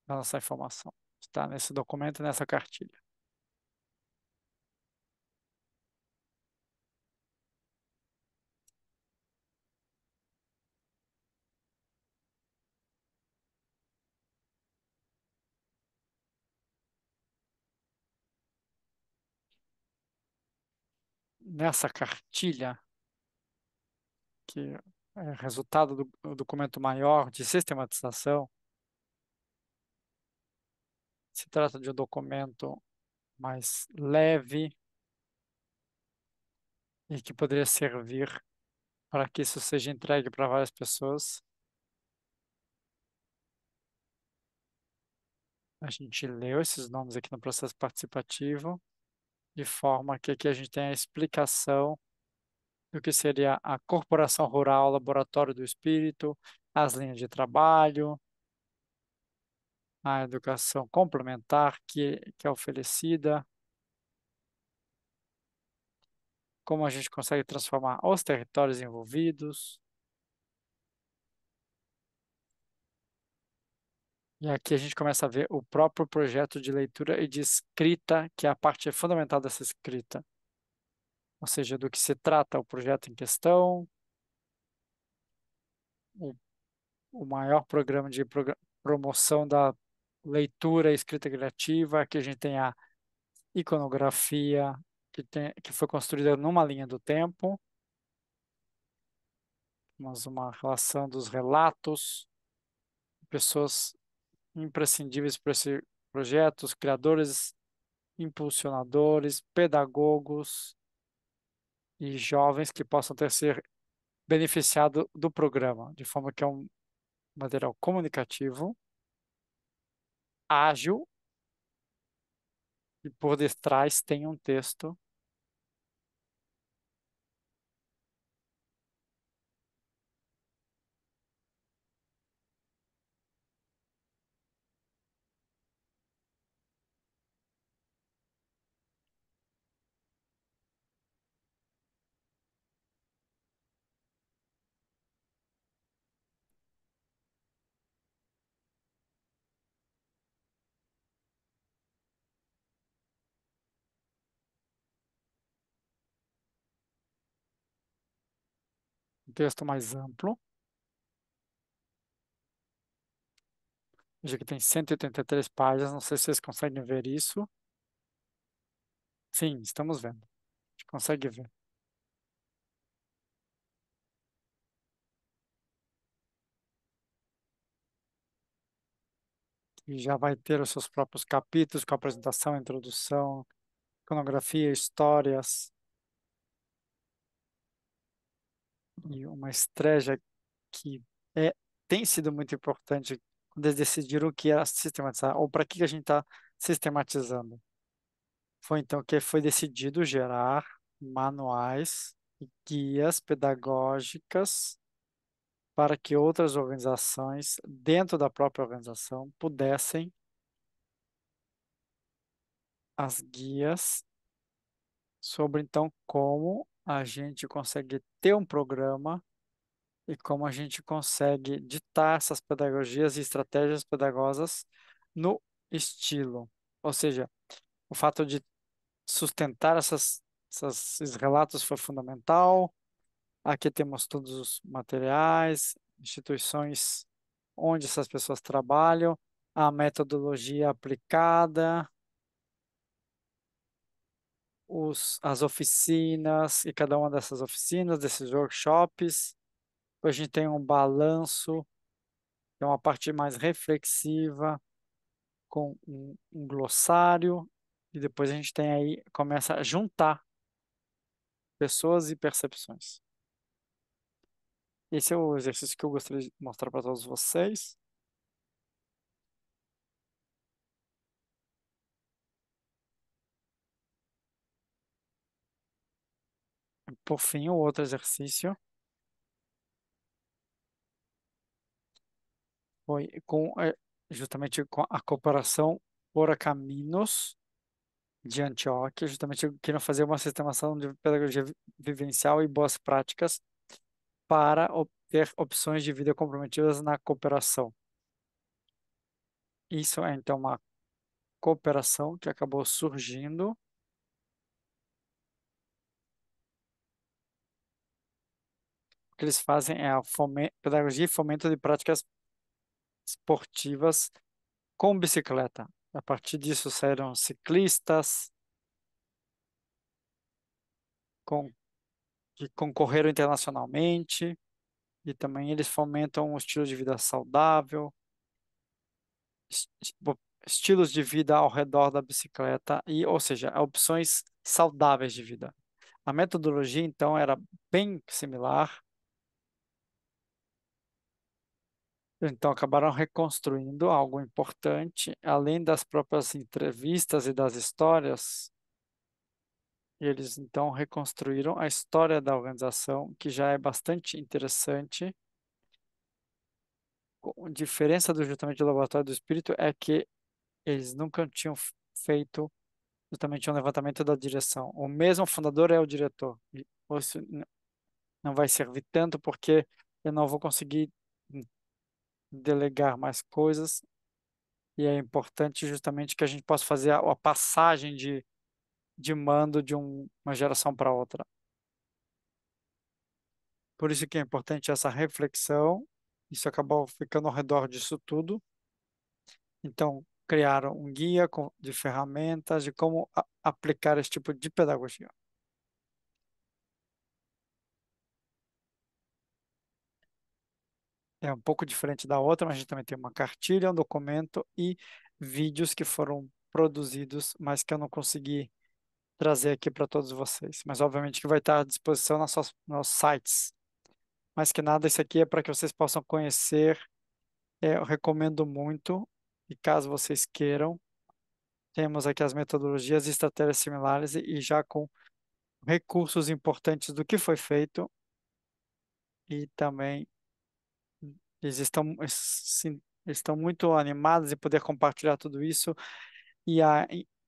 nossa informação. Está nesse documento, nessa cartilha. Nessa cartilha, que é resultado do documento maior de sistematização, se trata de um documento mais leve e que poderia servir para que isso seja entregue para várias pessoas. A gente leu esses nomes aqui no processo participativo, de forma que aqui a gente tem a explicação do que seria a Corporação Rural Laboratório do Espírito, as linhas de trabalho, a educação complementar que é oferecida, como a gente consegue transformar os territórios envolvidos. E aqui a gente começa a ver o próprio projeto de leitura e de escrita, que é a parte fundamental dessa escrita. Ou seja, do que se trata o projeto em questão, o, o maior programa de promoção da leitura e escrita criativa. Aqui a gente tem a iconografia, que foi construída numa linha do tempo, mas uma relação dos relatos, pessoas imprescindíveis para esse projeto, os criadores, impulsionadores, pedagogos e jovens que possam ter ser beneficiado do programa, de forma que é um material comunicativo, ágil e por detrás tem um texto, um texto mais amplo, já que tem 183 páginas, não sei se vocês conseguem ver isso. Sim, estamos vendo. A gente consegue ver. E já vai ter os seus próprios capítulos com apresentação, introdução, iconografia, histórias e uma estreia que é, tem sido muito importante quando eles decidiram o que era sistematizar, ou para que a gente está sistematizando. Foi então que foi decidido gerar manuais e guias pedagógicas para que outras organizações, dentro da própria organização, pudessem as guias sobre então como a gente consegue ter um programa e como a gente consegue ditar essas pedagogias e estratégias pedagógicas no estilo. Ou seja, o fato de sustentar esses relatos foi fundamental. Aqui temos todos os materiais, instituições onde essas pessoas trabalham, a metodologia aplicada, as oficinas e cada uma dessas oficinas, desses workshops. A gente tem um balanço, que é uma parte mais reflexiva, com um glossário, e depois a gente tem aí, começa a juntar pessoas e percepções. Esse é o exercício que eu gostaria de mostrar para todos vocês. Por fim, o outro exercício foi justamente com a cooperação por caminhos, de Antioquia, justamente queriam fazer uma sistemação de pedagogia vivencial e boas práticas para obter opções de vida comprometidas na cooperação. Isso é, então, uma cooperação que acabou surgindo. O que eles fazem é a pedagogia e fomento de práticas esportivas com bicicleta. A partir disso saíram ciclistas com, que concorreram internacionalmente e também eles fomentam um estilo de vida saudável, estilos de vida ao redor da bicicleta e, ou seja, opções saudáveis de vida. A metodologia, então, era bem similar. Então, acabaram reconstruindo algo importante, além das próprias entrevistas e das histórias. E eles, então, reconstruíram a história da organização, que já é bastante interessante. A diferença do justamente do Laboratório do Espírito é que eles nunca tinham feito justamente um levantamento da direção. O mesmo fundador é o diretor. E isso não vai servir tanto porque eu não vou conseguir delegar mais coisas e é importante justamente que a gente possa fazer a passagem de mando de uma geração para outra. Por isso que é importante essa reflexão. Isso acabou ficando ao redor disso tudo. Então, criaram um guia de ferramentas de como aplicar esse tipo de pedagogia. É um pouco diferente da outra, mas a gente também tem uma cartilha, um documento e vídeos que foram produzidos, mas que eu não consegui trazer aqui para todos vocês. Mas obviamente que vai estar à disposição nos sites. Mais que nada, isso aqui é para que vocês possam conhecer. Eu recomendo muito. E caso vocês queiram, temos aqui as metodologias e estratégias similares e já com recursos importantes do que foi feito e também eles estão muito animados em poder compartilhar tudo isso e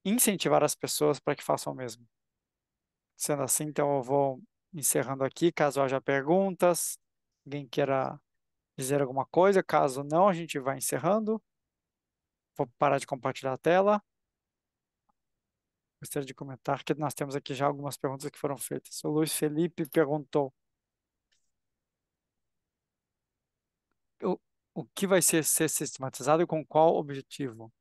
incentivar as pessoas para que façam o mesmo. Sendo assim, então eu vou encerrando aqui, caso haja perguntas, alguém queira dizer alguma coisa, caso não, a gente vai encerrando. Vou parar de compartilhar a tela. Gostaria de comentar que nós temos aqui já algumas perguntas que foram feitas. O Luiz Felipe perguntou: o, o que vai ser sistematizado e com qual objetivo?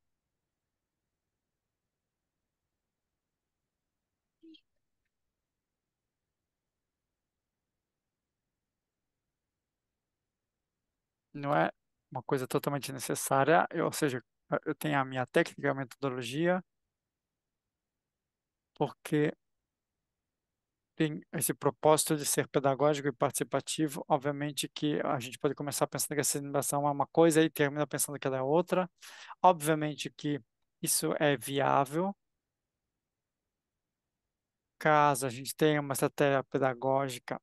Não é uma coisa totalmente necessária, ou seja, eu tenho a minha técnica, a metodologia, porque tem esse propósito de ser pedagógico e participativo. Obviamente que a gente pode começar pensando que essa inovação é uma coisa e termina pensando que ela é outra. Obviamente que isso é viável caso a gente tenha uma estratégia pedagógica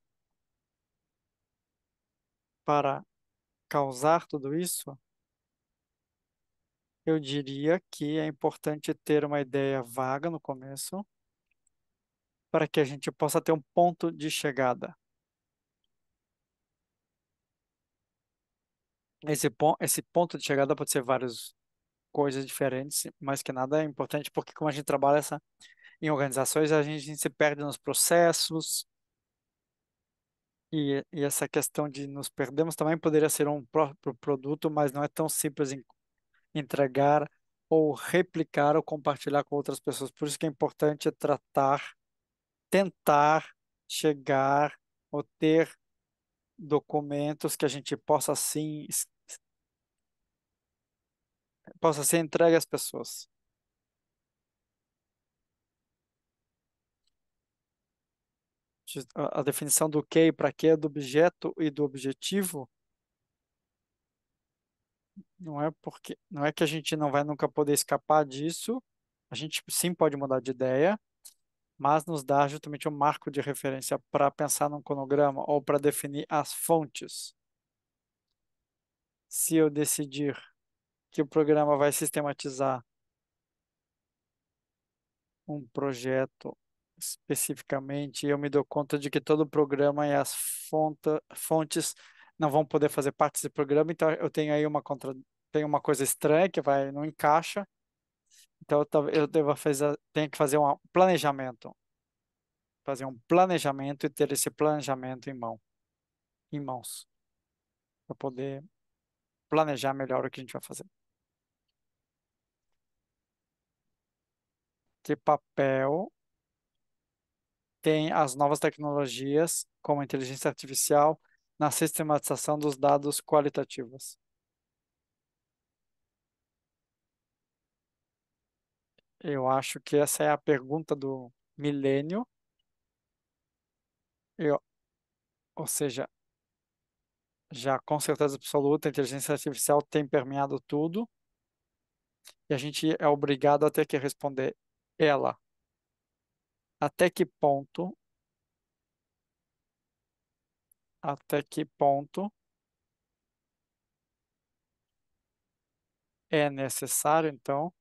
para causar tudo isso. Eu diria que é importante ter uma ideia vaga no começo para que a gente possa ter um ponto de chegada. Esse ponto de chegada pode ser várias coisas diferentes, mas que nada é importante porque como a gente trabalha em organizações, a gente se perde nos processos e essa questão de nos perdemos também poderia ser um próprio produto, mas não é tão simples em entregar ou replicar ou compartilhar com outras pessoas. Por isso que é importante tratar, tentar chegar ou ter documentos que a gente possa ser entregue às pessoas. A definição do que e para que, do objeto e do objetivo, não é que a gente não vai nunca poder escapar disso, a gente sim pode mudar de ideia, mas nos dá justamente um marco de referência para pensar num cronograma ou para definir as fontes. Se eu decidir que o programa vai sistematizar um projeto especificamente, e eu me dou conta de que todo o programa e as fontes não vão poder fazer parte desse programa, então eu tenho aí tenho uma coisa estranha que não encaixa, então eu devo tenho que fazer um planejamento e ter esse planejamento em mãos, para poder planejar melhor o que a gente vai fazer. Que papel tem as novas tecnologias, como a inteligência artificial, na sistematização dos dados qualitativos? Eu acho que essa é a pergunta do milênio, eu, ou seja, já com certeza absoluta, a inteligência artificial tem permeado tudo e a gente é obrigado a ter que responder ela. Até que ponto, até que ponto é necessário, então,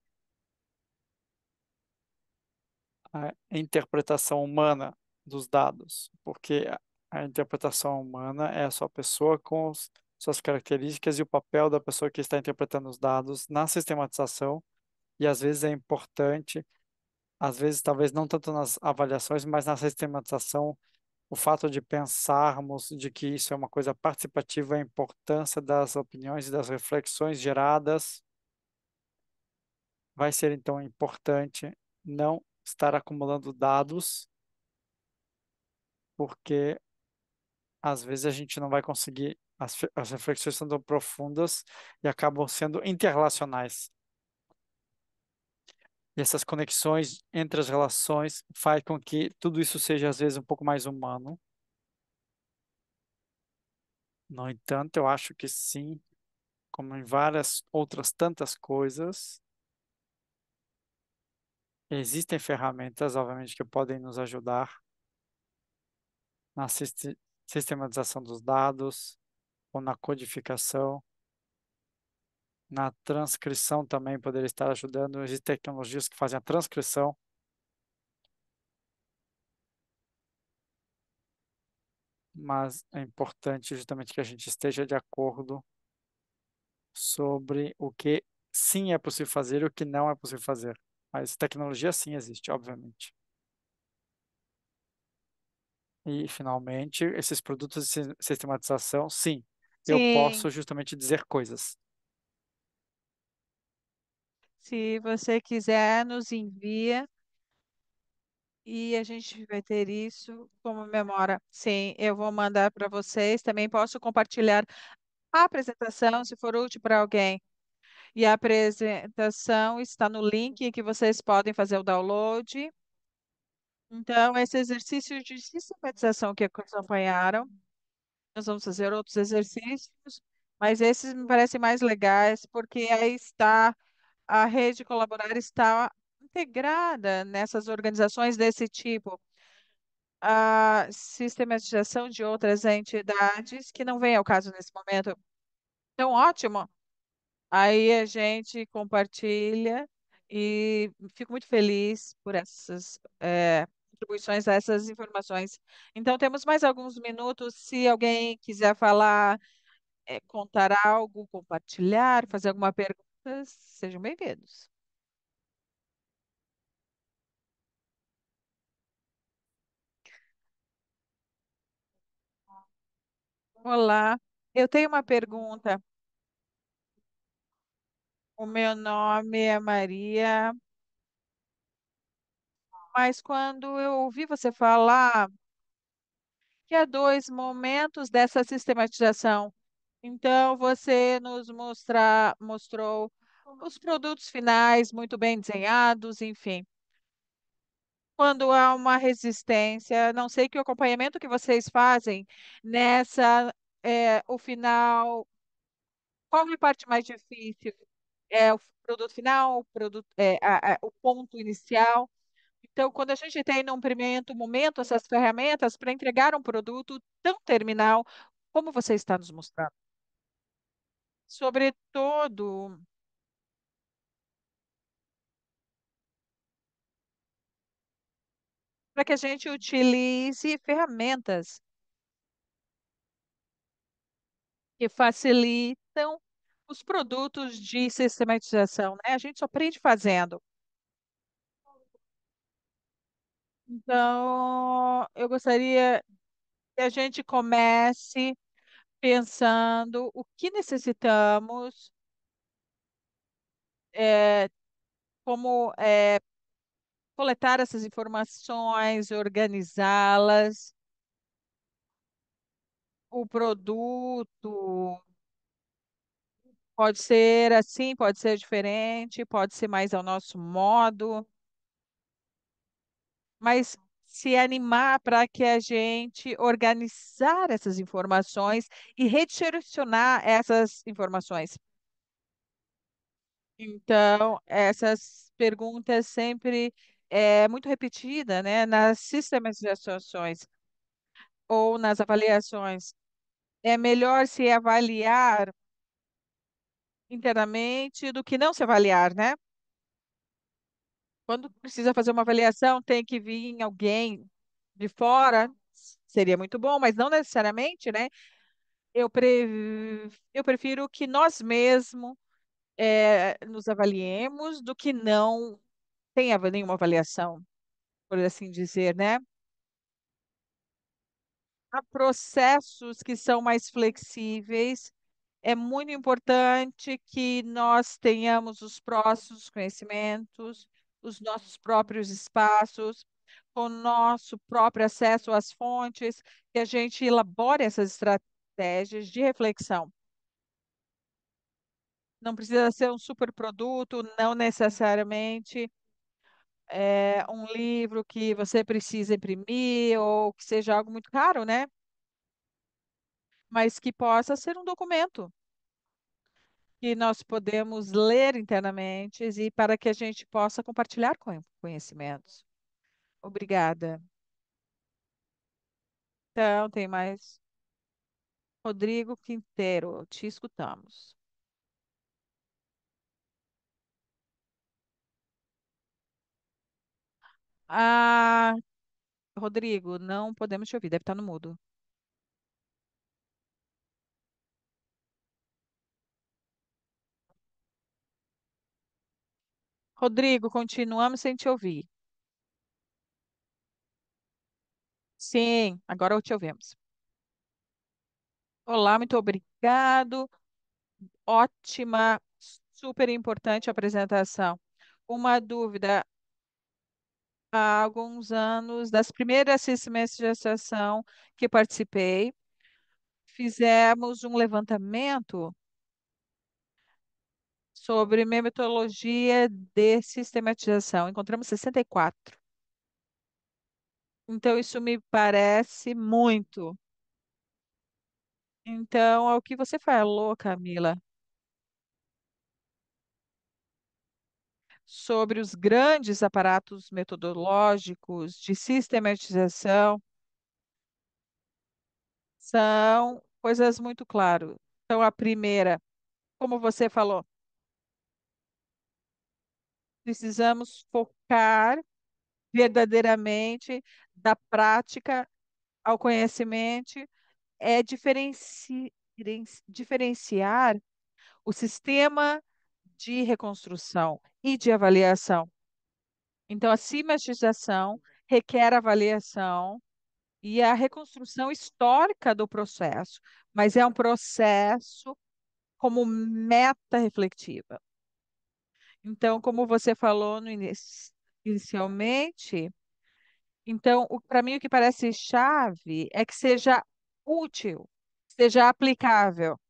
a interpretação humana dos dados, porque a interpretação humana é a sua pessoa com suas características e o papel da pessoa que está interpretando os dados na sistematização, e às vezes é importante, às vezes talvez não tanto nas avaliações, mas na sistematização, o fato de pensarmos de que isso é uma coisa participativa, a importância das opiniões e das reflexões geradas vai ser então importante não estar acumulando dados, porque às vezes a gente não vai conseguir, as reflexões são tão profundas e acabam sendo interrelacionais. E essas conexões entre as relações faz com que tudo isso seja às vezes um pouco mais humano. No entanto, eu acho que sim, como em várias outras tantas coisas, existem ferramentas, obviamente, que podem nos ajudar na sistematização dos dados ou na codificação. Na transcrição também poderia estar ajudando. Existem tecnologias que fazem a transcrição, mas é importante justamente que a gente esteja de acordo sobre o que sim é possível fazer e o que não é possível fazer. Mas tecnologia sim existe, obviamente. E, finalmente, esses produtos de sistematização, sim, eu Sim, posso justamente dizer coisas. se você quiser, nos envia e a gente vai ter isso como memória. Sim, eu vou mandar para vocês. Também posso compartilhar a apresentação, se for útil para alguém. E a apresentação está no link que vocês podem fazer o download. Então, esse exercício de sistematização que acompanharam, nós vamos fazer outros exercícios, mas esses me parecem mais legais, porque aí está a rede colaborar está integrada nessas organizações desse tipo. A sistematização de outras entidades que não vem ao caso nesse momento. Então, ótimo. Aí a gente compartilha e fico muito feliz por essas contribuições a essas informações. Então, temos mais alguns minutos. Se alguém quiser falar, contar algo, compartilhar, fazer alguma pergunta, sejam bem-vindos. Olá, eu tenho uma pergunta. O meu nome é Maria, mas quando eu ouvi você falar que há dois momentos dessa sistematização, então você mostrou os produtos finais muito bem desenhados, enfim. Quando há uma resistência, não sei que acompanhamento que vocês fazem nessa, o final, qual é a parte mais difícil? É o produto final, o ponto inicial. Então, quando a gente tem num primeiro momento essas ferramentas para entregar um produto tão terminal, como você está nos mostrando? Sobretudo, para que a gente utilize ferramentas que facilitam os produtos de sistematização, né? A gente só aprende fazendo. Então, eu gostaria que a gente comece pensando o que necessitamos, é, como coletar essas informações, organizá-las, o produto pode ser assim, pode ser diferente, pode ser mais ao nosso modo, mas se animar para que a gente organizar essas informações e redirecionar essas informações. Então, essas perguntas sempre é muito repetida, né, nas sistematizações ou nas avaliações. É melhor se avaliar internamente do que não se avaliar, né? Quando precisa fazer uma avaliação, tem que vir alguém de fora, seria muito bom, mas não necessariamente, né? Eu prefiro que nós mesmos nos avaliemos do que não tenha nenhuma avaliação, por assim dizer, né? Há processos que são mais flexíveis. É muito importante que nós tenhamos os próximos conhecimentos, os nossos próprios espaços, o nosso próprio acesso às fontes, que a gente elabore essas estratégias de reflexão. Não precisa ser um superproduto, não necessariamente um livro que você precisa imprimir ou que seja algo muito caro, né? Mas que possa ser um documento que nós podemos ler internamente e para que a gente possa compartilhar conhecimentos. Obrigada. Então, tem mais. Rodrigo Quinteiro, te escutamos. Ah, Rodrigo, não podemos te ouvir, deve estar no mudo. Rodrigo, continuamos sem te ouvir. Sim, agora te ouvimos. Olá, muito obrigado. Ótima, super importante apresentação. Uma dúvida. Há alguns anos, das primeiras 6 meses de associação que participei, fizemos um levantamento sobre metodologia de sistematização. Encontramos 64. Então, isso me parece muito. Então, ao que você falou, Camila, sobre os grandes aparatos metodológicos de sistematização, são coisas muito claras. Então, a primeira, como você falou, precisamos focar verdadeiramente da prática ao conhecimento, é diferenciar o sistema de reconstrução e de avaliação. Então, a cimatização requer avaliação e a reconstrução histórica do processo, mas é um processo como meta reflexiva. Então, como você falou no inicialmente, então, para mim, o que parece chave é que seja útil, seja aplicável,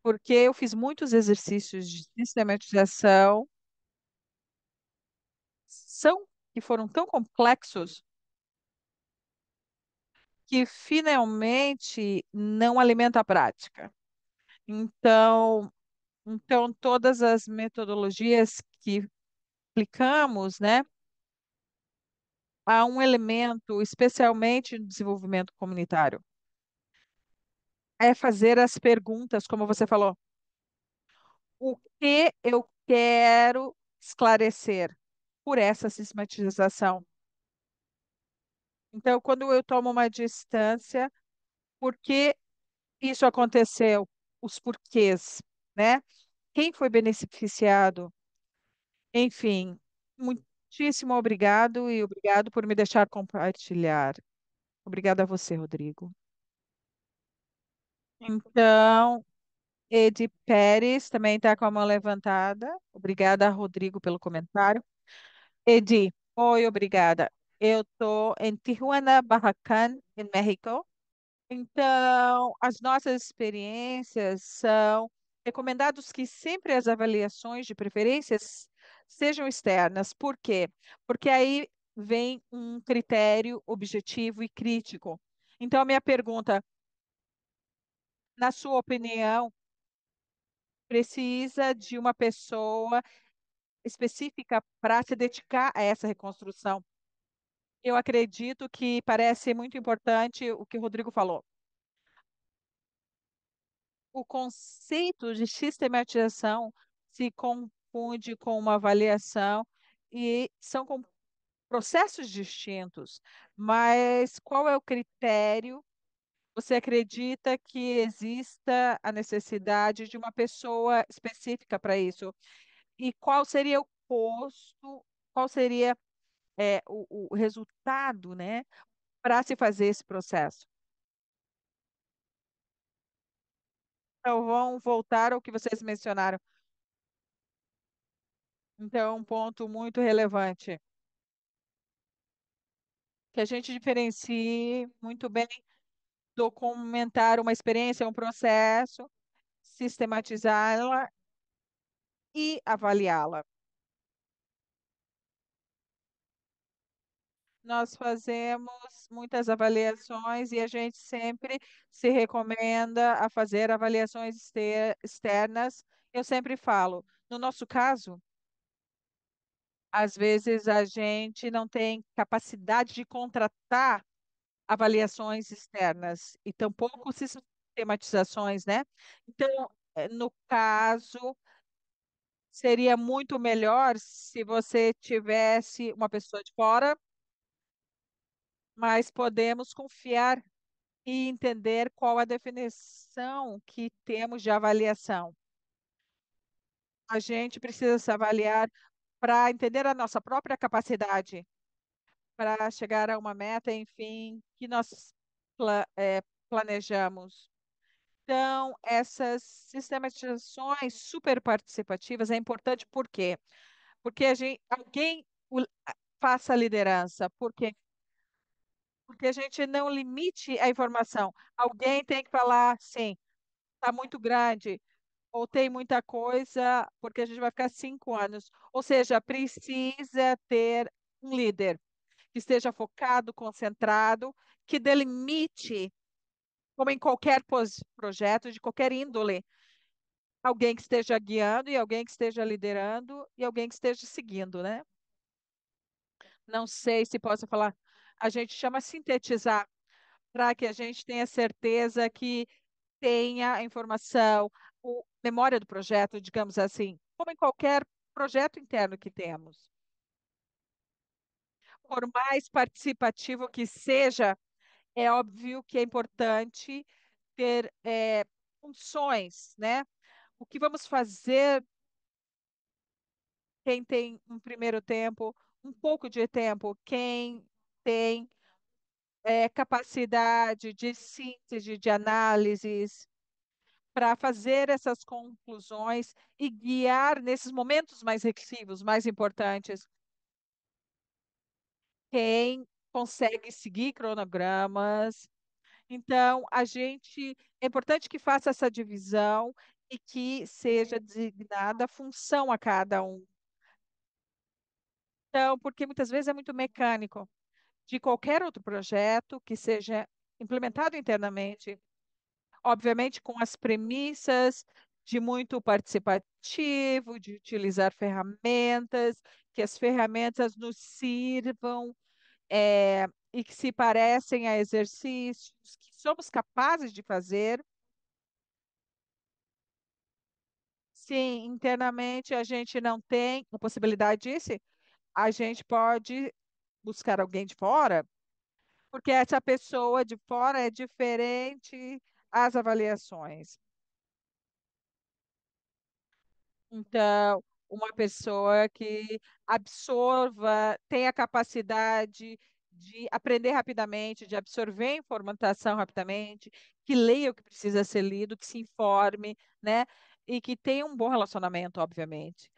porque eu fiz muitos exercícios de sistematização, que foram tão complexos que finalmente não alimenta a prática. Então, todas as metodologias que aplicamos, né, há um elemento, especialmente no desenvolvimento comunitário, é fazer as perguntas, como você falou. O que eu quero esclarecer por essa sistematização? Então, quando eu tomo uma distância, por que isso aconteceu? Os porquês, né? Quem foi beneficiado? Enfim, muitíssimo obrigado e obrigado por me deixar compartilhar. Obrigada a você, Rodrigo. Então, Edi Pérez também está com a mão levantada. Obrigada, Rodrigo, pelo comentário. Edi, oi, obrigada. Eu estou em Tijuana, Bajacán, em México. Então, as nossas experiências são recomendados que sempre as avaliações de preferências sejam externas. Por quê? Porque aí vem um critério objetivo e crítico. Então, a minha pergunta, na sua opinião, precisa de uma pessoa específica para se dedicar a essa reconstrução? Eu acredito que parece muito importante o que o Rodrigo falou. O conceito de sistematização se confunde com uma avaliação e são processos distintos. Mas qual é o critério? Você acredita que exista a necessidade de uma pessoa específica para isso? E qual seria o custo? Qual seria o resultado, né, para se fazer esse processo? Então, vamos voltar ao que vocês mencionaram. Então, é um ponto muito relevante, que a gente diferencie muito bem documentar uma experiência, um processo, sistematizá-la e avaliá-la. Nós fazemos muitas avaliações e a gente sempre se recomenda a fazer avaliações externas. Eu sempre falo, no nosso caso, às vezes a gente não tem capacidade de contratar avaliações externas e tampouco sistematizações, né? Então, no caso, seria muito melhor se você tivesse uma pessoa de fora, mas podemos confiar e entender qual a definição que temos de avaliação. A gente precisa se avaliar para entender a nossa própria capacidade, para chegar a uma meta, enfim, que nós planejamos. Então, essas sistematizações super participativas é importante por quê? Porque alguém faça a liderança. Por quê? Porque a gente não limite a informação. Alguém tem que falar, sim, está muito grande, ou tem muita coisa, porque a gente vai ficar 5 anos. Ou seja, precisa ter um líder que esteja focado, concentrado, que delimite, como em qualquer projeto, de qualquer índole, alguém que esteja guiando e alguém que esteja liderando e alguém que esteja seguindo, né? Não sei se posso falar. A gente chama sintetizar para que a gente tenha certeza que tenha a informação, memória do projeto, digamos assim, como em qualquer projeto interno que temos. Por mais participativo que seja, é óbvio que é importante ter funções, né? O que vamos fazer, quem tem um primeiro tempo, um pouco de tempo, quem tem capacidade de síntese, de análises, para fazer essas conclusões e guiar nesses momentos mais reflexivos, mais importantes. Quem consegue seguir cronogramas. Então, é importante que faça essa divisão e que seja designada a função a cada um. Então, porque muitas vezes é muito mecânico. De qualquer outro projeto que seja implementado internamente, obviamente com as premissas de muito participativo, de utilizar ferramentas, que as ferramentas nos sirvam e que se parecem a exercícios que somos capazes de fazer. Sim, internamente a gente não tem a possibilidade disso, a gente pode buscar alguém de fora porque essa pessoa de fora é diferente às avaliações. Então, uma pessoa que absorva, tenha capacidade de aprender rapidamente, de absorver informação rapidamente, que leia o que precisa ser lido, que se informe, né? E que tenha um bom relacionamento, obviamente.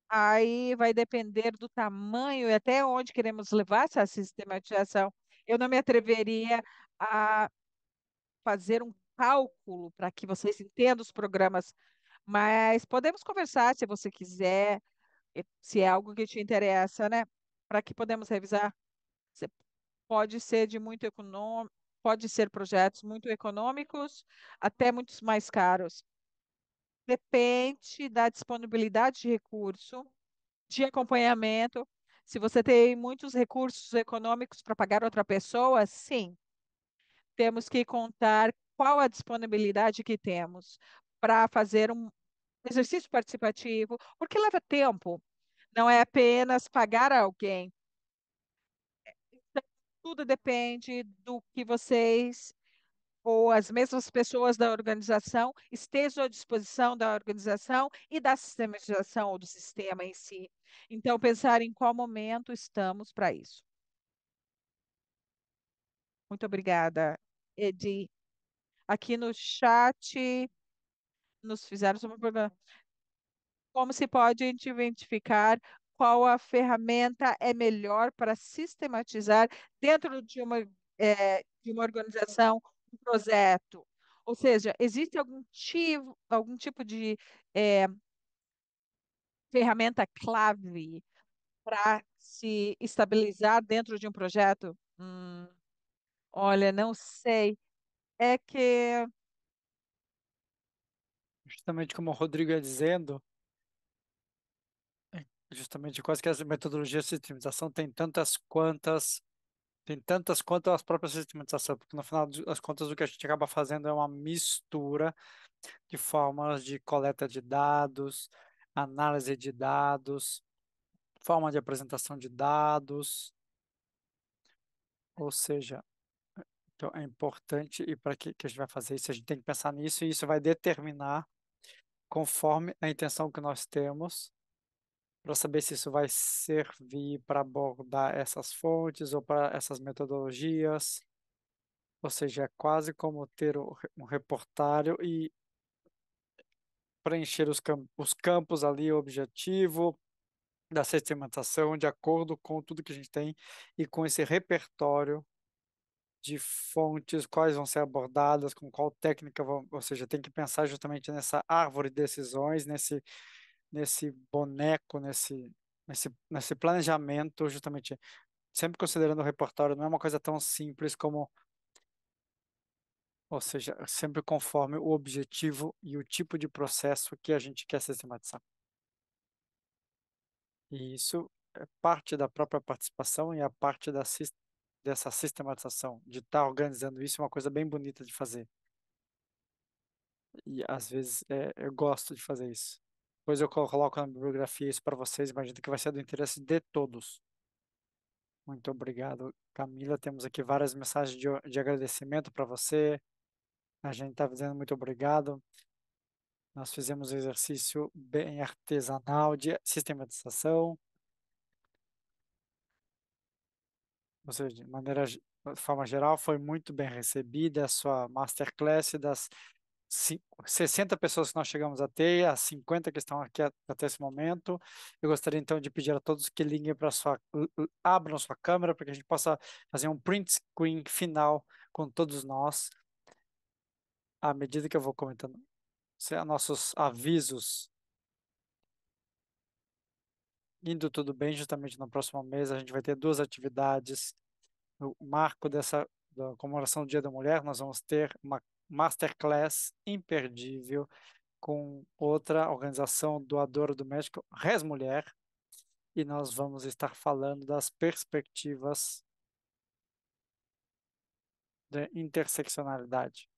Aí vai depender do tamanho e até onde queremos levar essa sistematização. Eu não me atreveria a fazer um cálculo para que vocês entendam os programas, mas podemos conversar se você quiser, se é algo que te interessa, né? Para que podemos revisar. Você pode ser de muito econômico, pode ser projetos muito econômicos, até muitos mais caros. Depende da disponibilidade de recurso, de acompanhamento. Se você tem muitos recursos econômicos para pagar outra pessoa, sim, temos que contar qual a disponibilidade que temos para fazer um exercício participativo, porque leva tempo, não é apenas pagar alguém. Então, tudo depende do que vocês ou as mesmas pessoas da organização estejam à disposição da organização e da sistematização ou do sistema em si. Então, pensar em qual momento estamos para isso. Muito obrigada, Edi. Aqui no chat nos fizeram uma pergunta. Como se pode identificar qual a ferramenta é melhor para sistematizar dentro de uma organização, um projeto? Ou seja, existe algum tipo de eh, ferramenta clave para se estabilizar dentro de um projeto? Olha, não sei. É que Justamente como o Rodrigo ia dizendo, justamente quase que as metodologias de sistematização tem tantas quanto as próprias sistematizações, porque no final das contas o que a gente acaba fazendo é uma mistura de formas de coleta de dados, análise de dados, forma de apresentação de dados, ou seja, então é importante e para que a gente vai fazer isso, a gente tem que pensar nisso e isso vai determinar conforme a intenção que nós temos para saber se isso vai servir para abordar essas fontes ou para essas metodologias. Ou seja, é quase como ter um reportário e preencher os campos ali, o objetivo da sistematização, de acordo com tudo que a gente tem e com esse repertório de fontes, quais vão ser abordadas, com qual técnica vão, ou seja, tem que pensar justamente nessa árvore de decisões, nesse boneco, nesse planejamento, justamente, sempre considerando o repertório, não é uma coisa tão simples como, ou seja, sempre conforme o objetivo e o tipo de processo que a gente quer sistematizar. E isso é parte da própria participação e a parte dessa sistematização, de estar organizando isso, é uma coisa bem bonita de fazer. E às vezes eu gosto de fazer isso. Depois eu coloco na bibliografia isso para vocês, imagino que vai ser do interesse de todos. Muito obrigado, Camila. Temos aqui várias mensagens de agradecimento para você. A gente está dizendo muito obrigado. Nós fizemos um exercício bem artesanal de sistematização, ou seja, de forma geral, foi muito bem recebida a sua masterclass das 60 pessoas que nós chegamos a ter, as 50 que estão aqui até esse momento. Eu gostaria então de pedir a todos que liguem para abram sua câmera para que a gente possa fazer um print screen final com todos nós, à medida que eu vou comentando. Nossos avisos, indo tudo bem, justamente no próximo mês a gente vai ter duas atividades. No marco da comemoração do Dia da Mulher, nós vamos ter uma masterclass imperdível com outra organização doadora do México, Res Mulher, e nós vamos estar falando das perspectivas da interseccionalidade.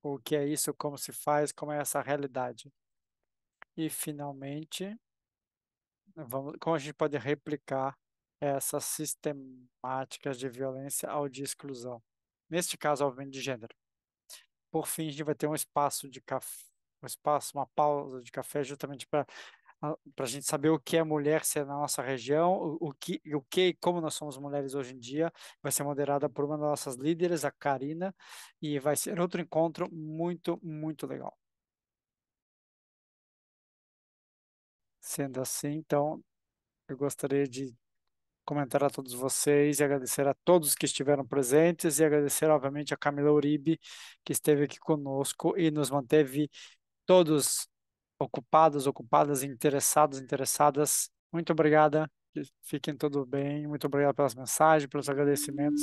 O que é isso, como se faz, como é essa realidade. E, finalmente, como a gente pode replicar essas sistemáticas de violência ou de exclusão. Neste caso, obviamente, de gênero. Por fim, a gente vai ter um espaço de café, um espaço, uma pausa de café, justamente para a gente saber o que é mulher ser na nossa região, o que e como nós somos mulheres hoje em dia. Vai ser moderada por uma das nossas líderes, a Karina, e vai ser outro encontro muito, muito legal. Sendo assim, então, eu gostaria de comentar a todos vocês e agradecer a todos que estiveram presentes e agradecer, obviamente, a Camila Uribe, que esteve aqui conosco e nos manteve todos ocupados, ocupadas, interessados, interessadas. Muito obrigada, que fiquem tudo bem. Muito obrigado pelas mensagens, pelos agradecimentos.